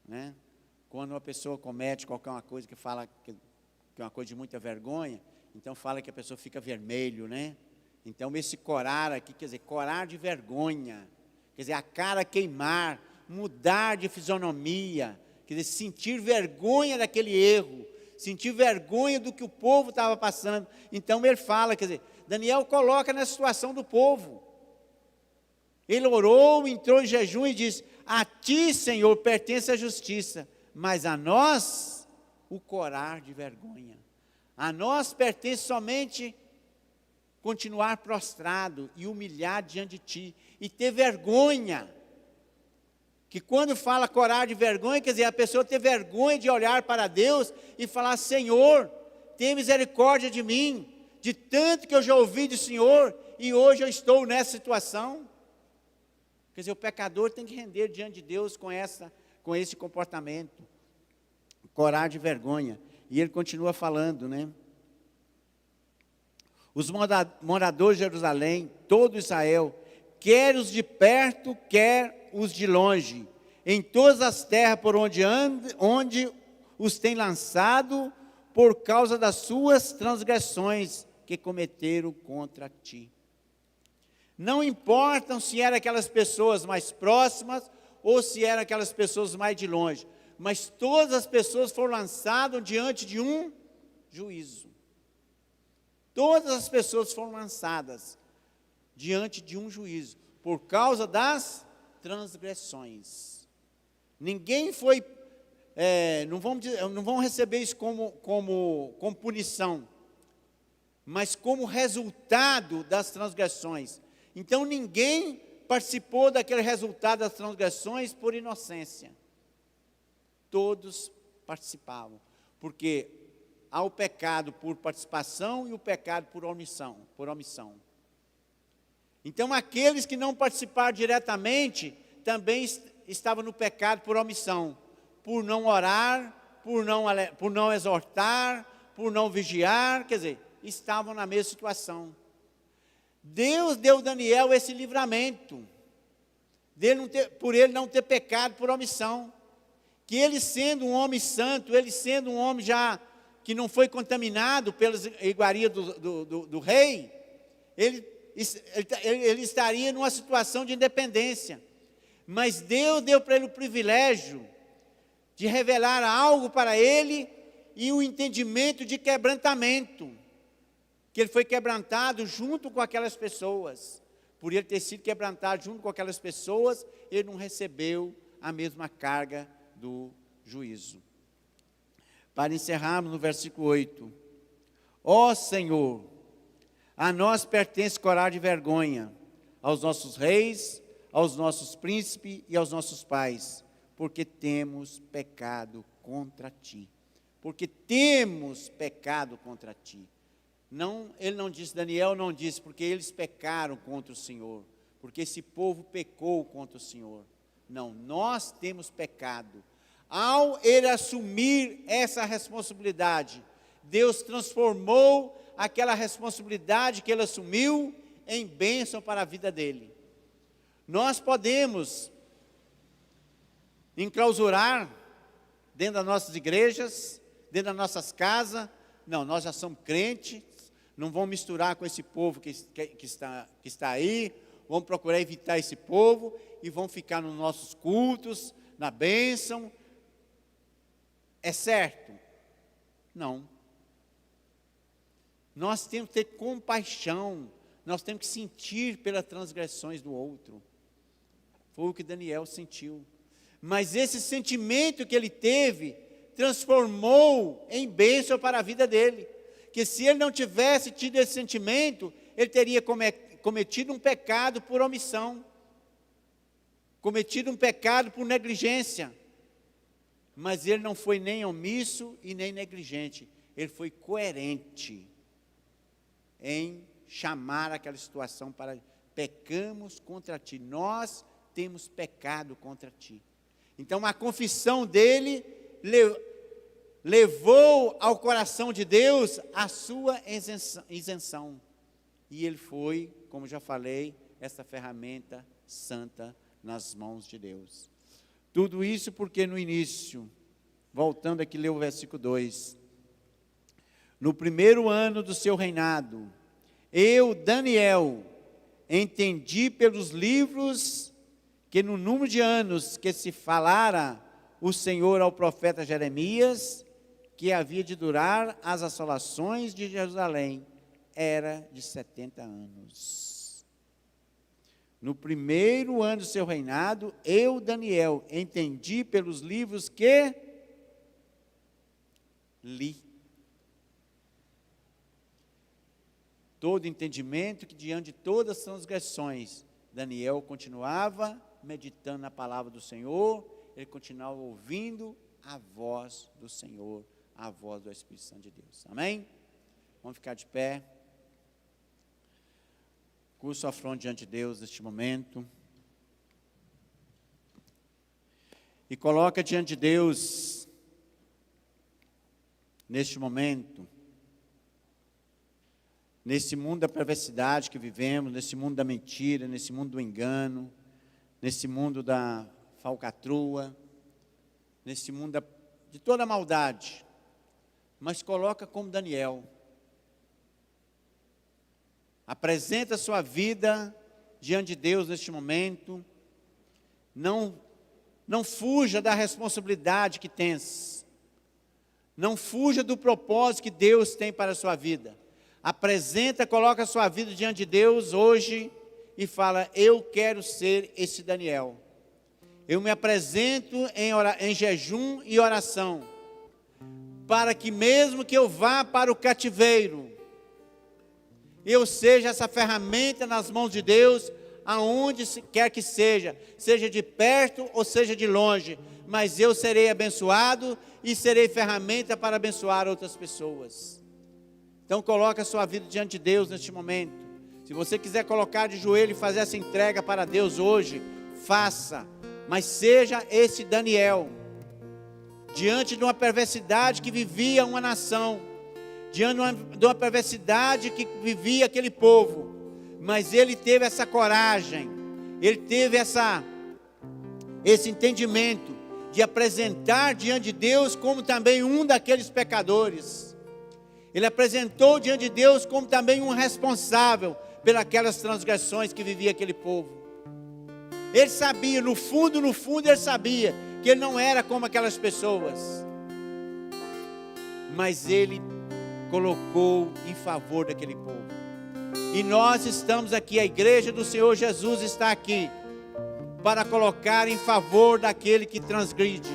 Né? Quando uma pessoa comete qualquer uma coisa que fala que é uma coisa de muita vergonha, então fala que a pessoa fica vermelho, né? Então esse corar aqui, quer dizer, corar de vergonha, quer dizer, a cara queimar, mudar de fisionomia, quer dizer, sentir vergonha daquele erro, sentir vergonha do que o povo estava passando. Então ele fala, quer dizer, Daniel coloca na situação do povo. Ele orou, entrou em jejum e disse: a ti, Senhor, pertence a justiça, mas a nós o corar de vergonha. A nós pertence somente continuar prostrado e humilhado diante de ti, e ter vergonha Que quando fala corar de vergonha, quer dizer, a pessoa ter vergonha de olhar para Deus e falar: Senhor, tenha misericórdia de mim, de tanto que eu já ouvi do Senhor, e hoje eu estou nessa situação. Quer dizer, o pecador tem que render diante de Deus com esse comportamento, corar de vergonha. E ele continua falando, né? Os moradores de Jerusalém, todo Israel, quer os de perto, quer os de longe, em todas as terras por onde os tem lançado, por causa das suas transgressões que cometeram contra ti. Não importam se eram aquelas pessoas mais próximas ou se eram aquelas pessoas mais de longe, mas todas as pessoas foram lançadas diante de um juízo. Todas as pessoas foram lançadas diante de um juízo, por causa das transgressões. Ninguém foi, não vão receber isso como punição, mas como resultado das transgressões. Então ninguém participou daquele resultado das transgressões por inocência. Todos participavam, porque há o pecado por participação e o pecado por omissão. Então aqueles que não participaram diretamente também estavam no pecado por omissão, por não orar, por não exortar, por não vigiar, quer dizer, estavam na mesma situação. Deus deu a Daniel esse livramento, por ele não ter pecado por omissão, que ele sendo um homem santo, ele sendo um homem já que não foi contaminado pelas iguarias do rei, ele estaria numa situação de independência, mas Deus deu para ele o privilégio de revelar algo para ele e o entendimento de quebrantamento, que ele foi quebrantado junto com aquelas pessoas. Por ele ter sido quebrantado junto com aquelas pessoas, ele não recebeu a mesma carga do juízo. Para encerrarmos no versículo 8: ó Senhor, a nós pertence coragem e vergonha, aos nossos reis, aos nossos príncipes e aos nossos pais, porque temos pecado contra ti. Porque temos pecado contra ti. Não, ele não disse, Daniel não disse, porque eles pecaram contra o Senhor, porque esse povo pecou contra o Senhor. Não, nós temos pecado. Ao ele assumir essa responsabilidade, Deus transformou aquela responsabilidade que ele assumiu em bênção para a vida dele. Nós podemos enclausurar dentro das nossas igrejas, dentro das nossas casas. Não, nós já somos crentes, não vamos misturar com esse povo que está aí, vamos procurar evitar esse povo e vamos ficar nos nossos cultos, na bênção. É certo? Não. Nós temos que ter compaixão, nós temos que sentir pelas transgressões do outro. Foi o que Daniel sentiu. Mas esse sentimento que ele teve transformou em bênção para a vida dele. Que se ele não tivesse tido esse sentimento, ele teria cometido um pecado por omissão, cometido um pecado por negligência. Mas ele não foi nem omisso e nem negligente, ele foi coerente em chamar aquela situação para: pecamos contra ti, nós temos pecado contra ti. Então a confissão dele levou ao coração de Deus a sua isenção. E ele foi, como já falei, essa ferramenta santa nas mãos de Deus. Tudo isso porque no início, voltando aqui, ler o versículo 2. No primeiro ano do seu reinado, eu, Daniel, entendi pelos livros que no número de anos que se falara o Senhor ao profeta Jeremias, que havia de durar as assolações de Jerusalém, era de 70 anos. No primeiro ano do seu reinado, eu, Daniel, entendi pelos livros que li. Todo entendimento que diante de todas as transgressões, Daniel continuava meditando na palavra do Senhor, ele continuava ouvindo a voz do Senhor, a voz do Espírito Santo de Deus. Amém? Vamos ficar de pé. Curva sua fronte diante de Deus neste momento. E coloca diante de Deus, neste momento, nesse mundo da perversidade que vivemos, nesse mundo da mentira, nesse mundo do engano, nesse mundo da falcatrua, nesse mundo de toda a maldade, mas coloca como Daniel. Apresenta a sua vida diante de Deus neste momento. Não fuja da responsabilidade que tens. Não fuja do propósito que Deus tem para a sua vida. Apresenta, coloca a sua vida diante de Deus hoje e fala: eu quero ser esse Daniel. Eu me apresento em jejum e oração, para que mesmo que eu vá para o cativeiro, eu seja essa ferramenta nas mãos de Deus, aonde quer que seja de perto ou seja de longe, mas eu serei abençoado e serei ferramenta para abençoar outras pessoas. Então coloque a sua vida diante de Deus neste momento. Se você quiser colocar de joelho e fazer essa entrega para Deus hoje, faça, mas seja esse Daniel, diante de uma perversidade que vivia uma nação, diante de uma perversidade que vivia aquele povo, mas ele teve essa coragem, ele teve esse entendimento de apresentar diante de Deus como também um daqueles pecadores. Ele apresentou diante de Deus como também um responsável pelas transgressões que vivia aquele povo. Ele sabia, no fundo ele sabia que ele não era como aquelas pessoas, mas ele colocou em favor daquele povo. E nós estamos aqui, a igreja do Senhor Jesus está aqui para colocar em favor daquele que transgride.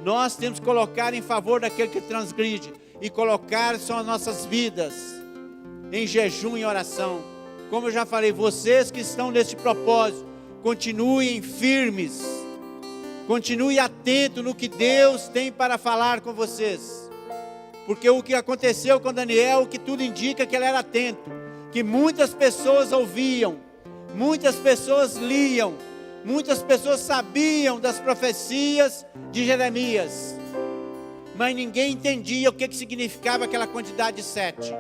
Nós temos que colocar em favor daquele que transgride e colocar são as nossas vidas em jejum e oração. Como eu já falei, vocês que estão nesse propósito, continuem firmes, continue atento no que Deus tem para falar com vocês. Porque o que aconteceu com Daniel, que tudo indica que ele era atento, que muitas pessoas ouviam, muitas pessoas liam, muitas pessoas sabiam das profecias de Jeremias, mas ninguém entendia o que significava aquela quantidade de 7.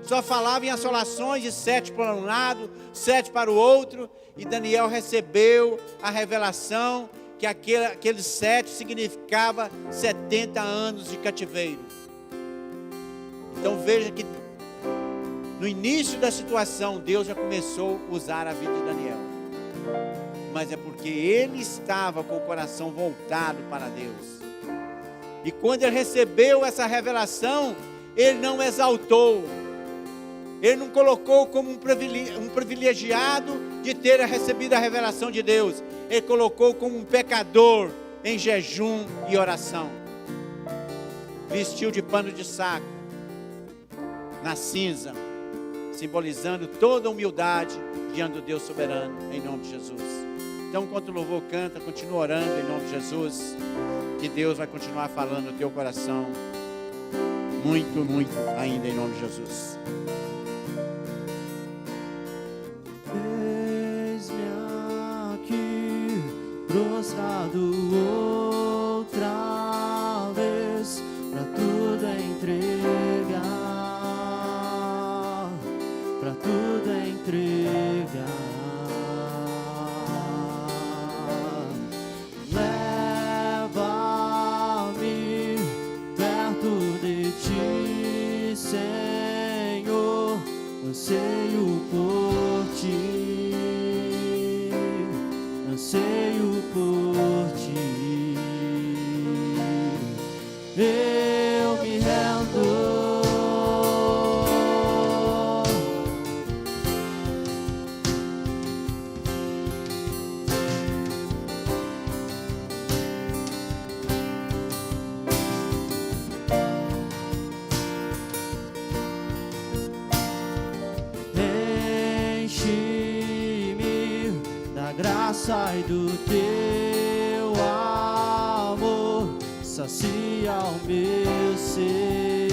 Só falava em assolações de 7 para um lado, 7 para o outro, e Daniel recebeu a revelação que aqueles 7 significava 70 anos de cativeiro. Então veja que no início da situação Deus já começou a usar a vida de Daniel, mas é porque ele estava com o coração voltado para Deus. E quando ele recebeu essa revelação, ele não exaltou, ele não colocou como um privilegiado de ter recebido a revelação de Deus. Ele colocou como um pecador em jejum e oração. Vestiu de pano de saco, na cinza, simbolizando toda a humildade diante do Deus soberano, em nome de Jesus. Então, enquanto o louvor canta, continua orando em nome de Jesus, que Deus vai continuar falando no teu coração, muito, muito ainda em nome de Jesus. Eis-me aqui, prostrado outra vez, pra tudo entregar, pra tudo entregar. Leva-me perto de ti, Senhor, anseio por ti, anseio por ti. Eu me rendo, sai do teu amor, sacia o meu ser,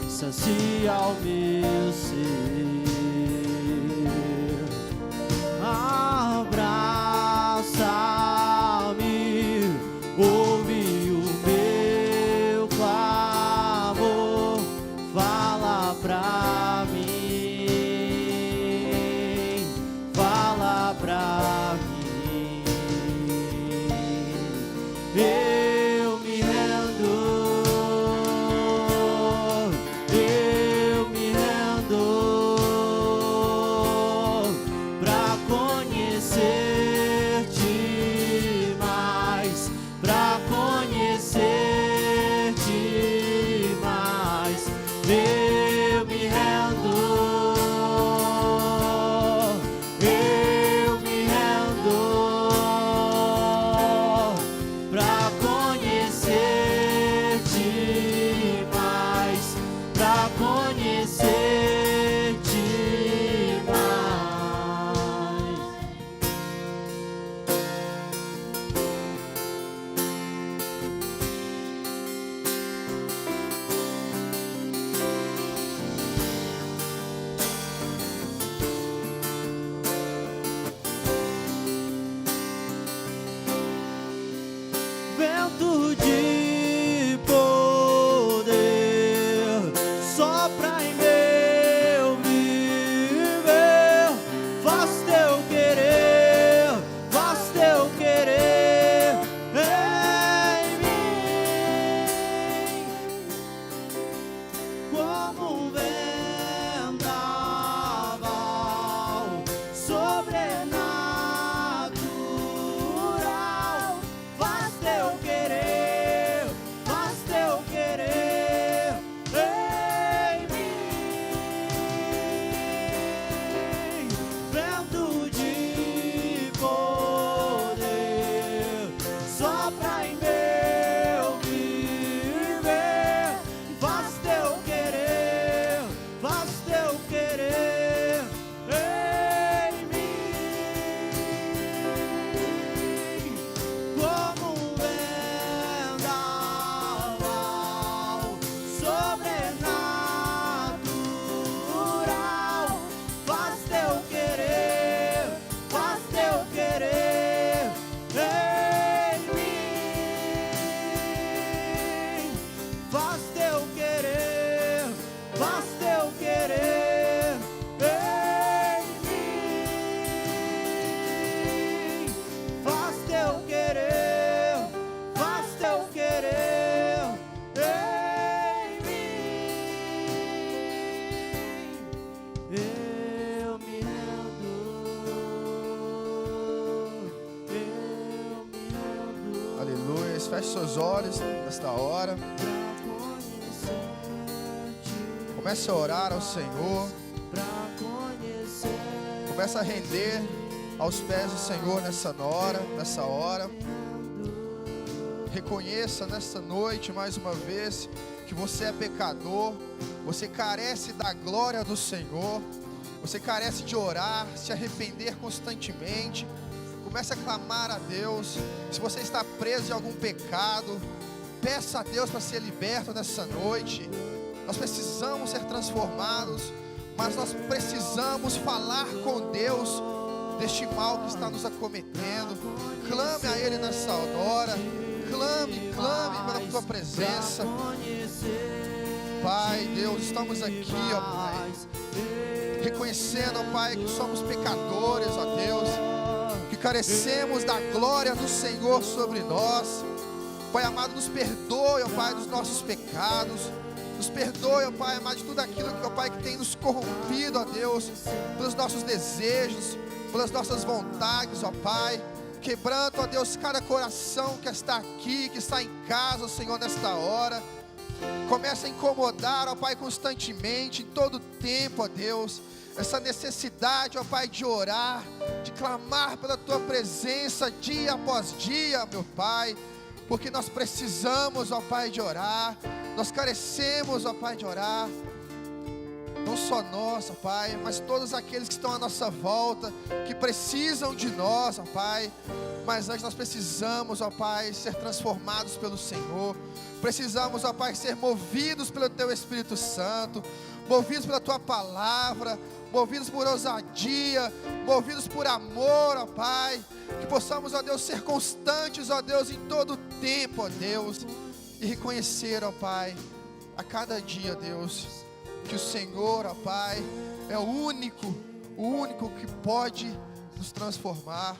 sacia o meu ser. Abraça-me, ouve o meu clamor, fala pra mim, fala pra mim. Eu me rendo, eu me rendo pra conhecer-te mais, pra conhecer-te mais. Eu me rendo, eu me rendo pra conhecer-te mais, pra conhecer-te mais. Vento de poder sopra em meu viver, faz teu querer, faz teu querer em mim, como um vendaval sobrenatural. Faz teu querer, faz teu querer em mim. Vento de poder sopra em meu viver, faz teu querer, faz teu querer em mim, como um vendaval sobrenatural. Faz teu querer, faz teu querer em mim, faz teu querer, faz teu querer em mim, faz teu querer, faz teu querer em mim. Eu me rendo, eu me rendo Aleluia. Feche seus olhos nesta hora. pra conhecer-te, Comece a orar ao Senhor. pra conhecer. Comece a render aos pés do Senhor nessa hora. Reconheça nesta noite mais uma vez que você é pecador, você carece da glória do Senhor, você carece de orar, se arrepender constantemente. Comece a clamar a Deus. Se você está preso em algum pecado, peça a Deus para ser liberto nessa noite. Nós precisamos ser transformados, mas nós precisamos falar com Deus deste mal que está nos acometendo. Clame a Ele nessa hora. Clame pela tua presença. Pai, Deus, estamos aqui, ó Pai, reconhecendo, ó Pai, que somos pecadores, ó Deus, que carecemos da glória do Senhor sobre nós. Pai amado, nos perdoe, ó Pai, dos nossos pecados. Nos perdoe, ó Pai amado, de tudo aquilo que, ó Pai, que tem nos corrompido, ó Deus, pelos nossos desejos, pelas nossas vontades, ó Pai. Quebrando, ó Deus, cada coração que está aqui, que está em casa, ó Senhor, nesta hora. Começa a incomodar, ó Pai, constantemente, em todo tempo, ó Deus, essa necessidade, ó Pai, de orar, de clamar pela Tua presença dia após dia, meu Pai, porque nós precisamos, ó Pai, de orar, nós carecemos, ó Pai, de orar. Não só nós, ó Pai, mas todos aqueles que estão à nossa volta, que precisam de nós, ó Pai. Mas antes nós precisamos, ó Pai, ser transformados pelo Senhor. Precisamos, ó Pai, ser movidos pelo Teu Espírito Santo, movidos pela Tua palavra, movidos por ousadia, movidos por amor, ó Pai. Que possamos, ó Deus, ser constantes, ó Deus, em todo o tempo, ó Deus. E reconhecer, ó Pai, a cada dia, Deus, que o Senhor, ó Pai, é o único que pode nos transformar,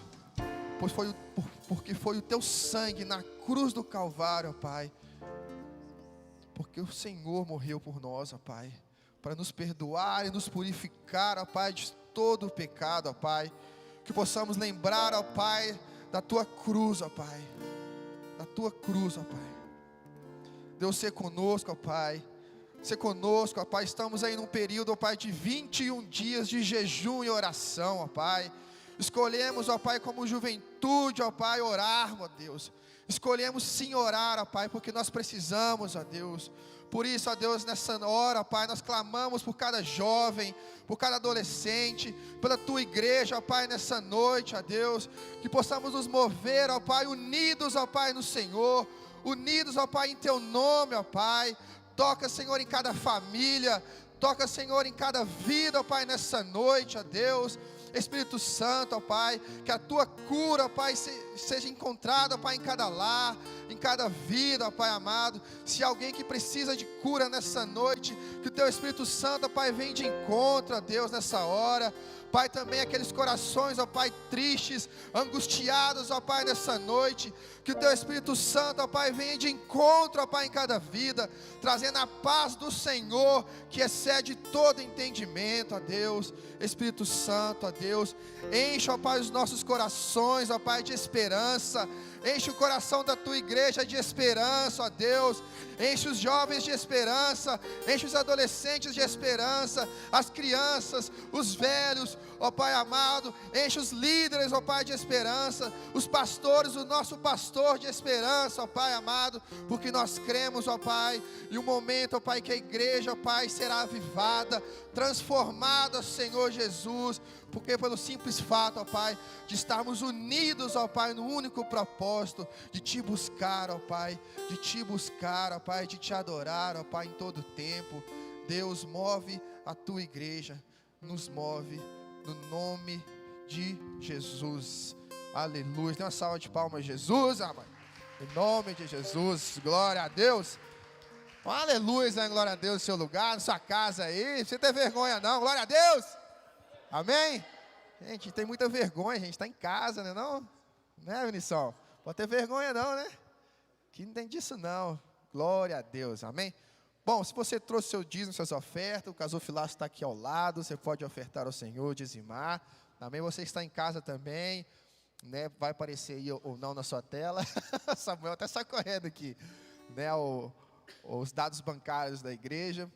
porque foi o Teu sangue na cruz do Calvário, ó Pai, porque o Senhor morreu por nós, ó Pai, para nos perdoar e nos purificar, ó Pai, de todo o pecado, ó Pai. Que possamos lembrar, ó Pai, da Tua cruz, ó Pai, da Tua cruz, ó Pai. Deus, ser conosco, ó Pai, ser conosco, ó Pai. Estamos aí num período, ó Pai, de 21 dias de jejum e oração, ó Pai. Escolhemos, ó Pai, como juventude, ó Pai, orarmos, ó Deus. Escolhemos sim orar, ó Pai, porque nós precisamos, ó Deus. Por isso, ó Deus, nessa hora, ó Pai, nós clamamos por cada jovem, por cada adolescente, pela Tua igreja, ó Pai, nessa noite, ó Deus. Que possamos nos mover, ó Pai, unidos, ó Pai, no Senhor. Unidos, ó Pai, em Teu nome, ó Pai. Toca, Senhor, em cada família. Toca, Senhor, em cada vida, ó Pai, nessa noite, ó Deus. Espírito Santo, ó Pai, que a Tua cura, ó Pai, seja encontrada, ó Pai, em cada lar, em cada vida, ó Pai amado. Se alguém que precisa de cura nessa noite, que o Teu Espírito Santo, ó Pai, venha de encontro, ó Deus, nessa hora. Pai, também aqueles corações, ó Pai, tristes, angustiados, ó Pai, nessa noite, que o Teu Espírito Santo, ó Pai, venha de encontro, ó Pai, em cada vida, trazendo a paz do Senhor, que excede todo entendimento, ó Deus. Espírito Santo, ó Deus, enche, ó Pai, os nossos corações, ó Pai, de esperança. Enche o coração da Tua igreja de esperança, ó Deus. Enche os jovens de esperança, enche os adolescentes de esperança, as crianças, os velhos, ó Pai amado. Enche os líderes, ó Pai, de esperança, os pastores, o nosso pastor de esperança, ó Pai amado, porque nós cremos, ó Pai, em um momento, ó Pai, que a igreja, ó Pai, será avivada, transformada, Senhor Jesus, porque pelo simples fato, ó Pai, de estarmos unidos, ó Pai, no único propósito de Te buscar, ó Pai, de Te buscar, ó Pai, de Te adorar, ó Pai, em todo tempo. Deus, move a Tua igreja, nos move, no nome de Jesus. Aleluia. Dê uma salva de palmas, Jesus, amado. Em nome de Jesus, glória a Deus. Aleluia, né? Glória a Deus no seu lugar, na sua casa aí. Não precisa ter vergonha não, glória a Deus. Amém? Gente, tem muita vergonha, a gente está em casa, né não? Né, Vinição? Pode ter vergonha não, né? Que não tem disso não. Glória a Deus, amém? Bom, se você trouxe seu dízimo, suas ofertas, o gasofilácio está aqui ao lado, você pode ofertar ao Senhor, dizimar. Também você está em casa também, né? Vai aparecer aí ou não na sua tela. Samuel até sai correndo aqui, né? Os dados bancários da igreja,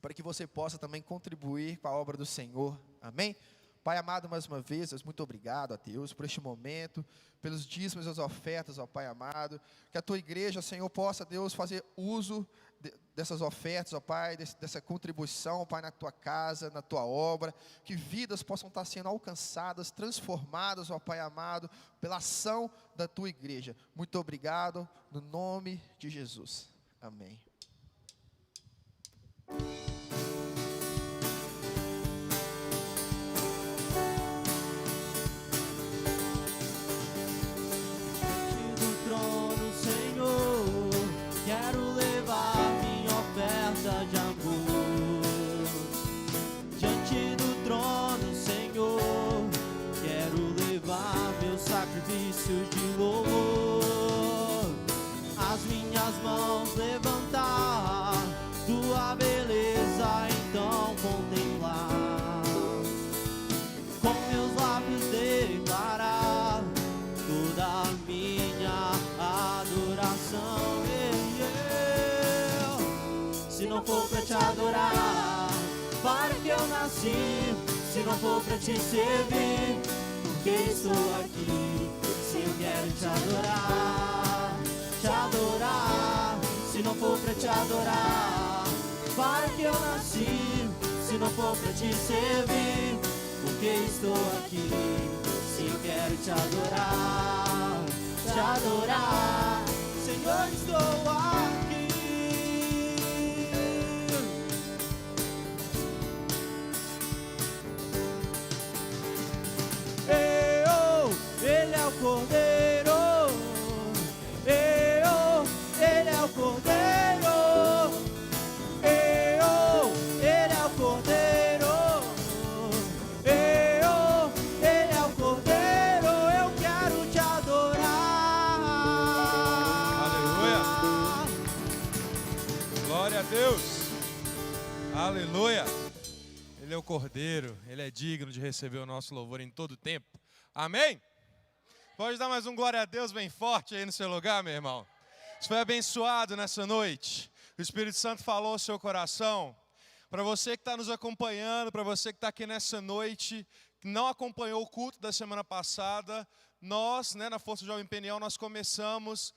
para que você possa também contribuir com a obra do Senhor, amém? Pai amado, mais uma vez, Deus, muito obrigado a Deus por este momento, pelos dízimos e as ofertas, ó Pai amado, que a Tua igreja, Senhor, possa, Deus, fazer uso dessas ofertas, ó Pai, dessa contribuição, ó Pai, na Tua casa, na Tua obra, que vidas possam estar sendo alcançadas, transformadas, ó Pai amado, pela ação da Tua igreja. Muito obrigado, no nome de Jesus, amém. De louvor, as minhas mãos levantar, Tua beleza então contemplar, com meus lábios declarar toda a minha adoração. Se não for pra Te adorar, para que eu nasci? Se não for pra Te servir, porque estou aqui? Se eu quero Te adorar, Te adorar. Se não for pra Te adorar, para que eu nasci? for pra te servir, porque estou aqui. Sim, eu quero te adorar, Senhor, estou aqui. Ele é o Cordeiro, Ele é o Cordeiro, Ele é o Cordeiro, Ele é o Cordeiro, eu quero te adorar. Aleluia. Glória a Deus. Aleluia. Ele é o Cordeiro, Ele é digno de receber o nosso louvor em todo o tempo. Amém? Pode dar mais um glória a Deus bem forte aí no seu lugar, meu irmão. Você foi abençoado nessa noite. O Espírito Santo falou ao seu coração. Para você que está nos acompanhando, para você que está aqui nessa noite, que não acompanhou o culto da semana passada, nós, na Força Jovem Peniel, nós começamos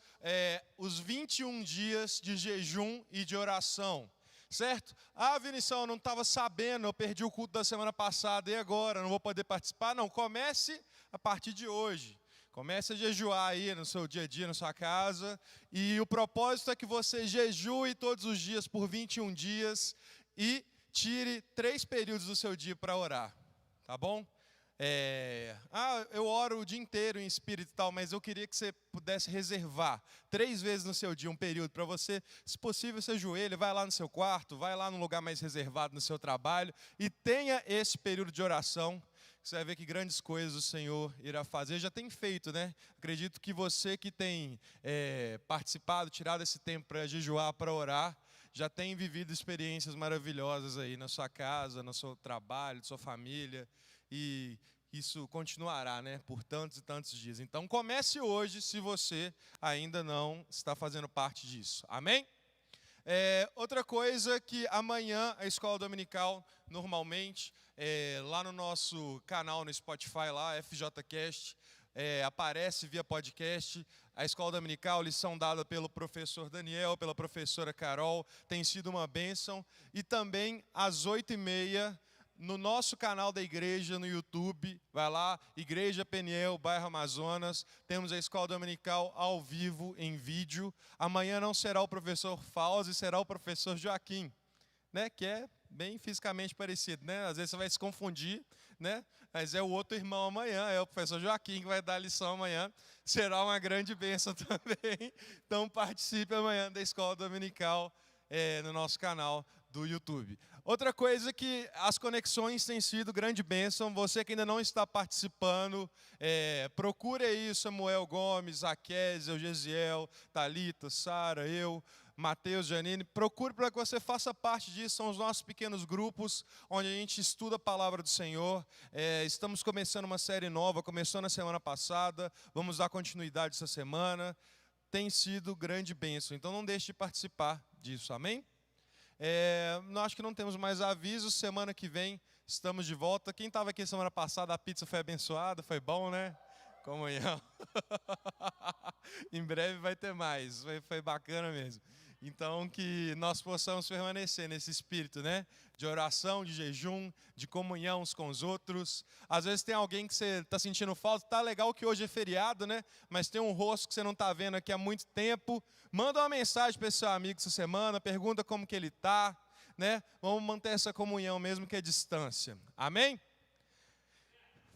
os 21 dias de jejum e de oração. Certo? Vinição, eu não estava sabendo, eu perdi o culto da semana passada e agora, não vou poder participar. Não, comece a partir de hoje. Comece a jejuar aí no seu dia a dia, na sua casa. E o propósito é que você jejue todos os dias por 21 dias e tire 3 períodos do seu dia para orar. Tá bom? Eu oro o dia inteiro em espírito e tal, mas eu queria que você pudesse reservar 3 vezes no seu dia um período para você, se possível, se ajoelhe, vai lá no seu quarto, vai lá num lugar mais reservado no seu trabalho e tenha esse período de oração. Você vai ver que grandes coisas o Senhor irá fazer. Já tem feito, né? Acredito que você que tem participado, tirado esse tempo para jejuar, para orar, já tem vivido experiências maravilhosas aí na sua casa, no seu trabalho, na sua família. E isso continuará, né, por tantos e tantos dias. Então comece hoje, se você ainda não está fazendo parte disso. Amém? Outra coisa que amanhã a Escola Dominical, normalmente, lá no nosso canal no Spotify, lá, FJCast, aparece via podcast. A Escola Dominical, lição dada pelo professor Daniel, pela professora Carol, tem sido uma bênção. E também às 8h30, no nosso canal da igreja no YouTube, vai lá, Igreja Peniel, bairro Amazonas, temos a Escola Dominical ao vivo, em vídeo. Amanhã não será o professor Fauzi, será o professor Joaquim, né, que é bem fisicamente parecido, né? Às vezes você vai se confundir, né? Mas é o outro irmão amanhã, é o professor Joaquim que vai dar a lição amanhã. Será uma grande bênção também. Então participe amanhã da Escola Dominical no nosso canal do YouTube. Outra coisa que as conexões têm sido grande bênção. Você que ainda não está participando, procure aí Samuel Gomes, Akézia, Gesiel, Thalita, Sara, eu, Mateus, Janine. Procure para que você faça parte disso. São os nossos pequenos grupos, onde a gente estuda a palavra do Senhor. Estamos começando uma série nova, começou na semana passada. Vamos dar continuidade essa semana. Tem sido grande bênção. Então não deixe de participar disso, amém? Acho que não temos mais avisos. Semana que vem estamos de volta. Quem estava aqui semana passada, a pizza foi abençoada, foi bom, né? Comunhão. Em breve vai ter mais. Foi bacana mesmo. Então que nós possamos permanecer nesse espírito, né? De oração, de jejum, de comunhão uns com os outros. Às vezes tem alguém que você está sentindo falta. Tá legal que hoje é feriado, né? Mas tem um rosto que você não está vendo aqui há muito tempo. Manda uma mensagem para esse seu amigo essa semana. Pergunta como que ele está, né? Vamos manter essa comunhão mesmo que é distância. Amém?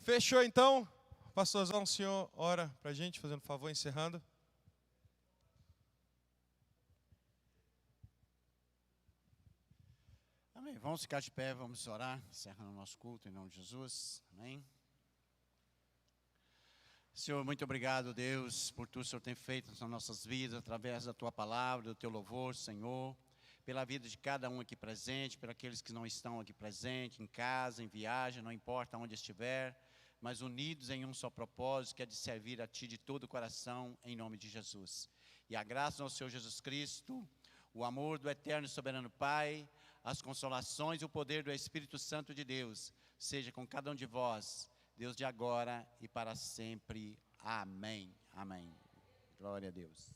Fechou então? Pastorzão, o senhor ora para a gente, fazendo um favor, encerrando. Amém. Vamos ficar de pé, vamos orar, encerrando o nosso culto em nome de Jesus. Amém. Senhor, muito obrigado, Deus, por tudo que o Senhor tem feito nas nossas vidas, através da Tua palavra, do Teu louvor, Senhor, pela vida de cada um aqui presente, por aqueles que não estão aqui presentes, em casa, em viagem, não importa onde estiver, mas unidos em um só propósito, que é de servir a Ti de todo o coração, em nome de Jesus. E a graça do nosso Senhor Jesus Cristo, o amor do eterno e soberano Pai, as consolações e o poder do Espírito Santo de Deus, seja com cada um de vós, Deus de agora e para sempre. Amém. Amém. Glória a Deus.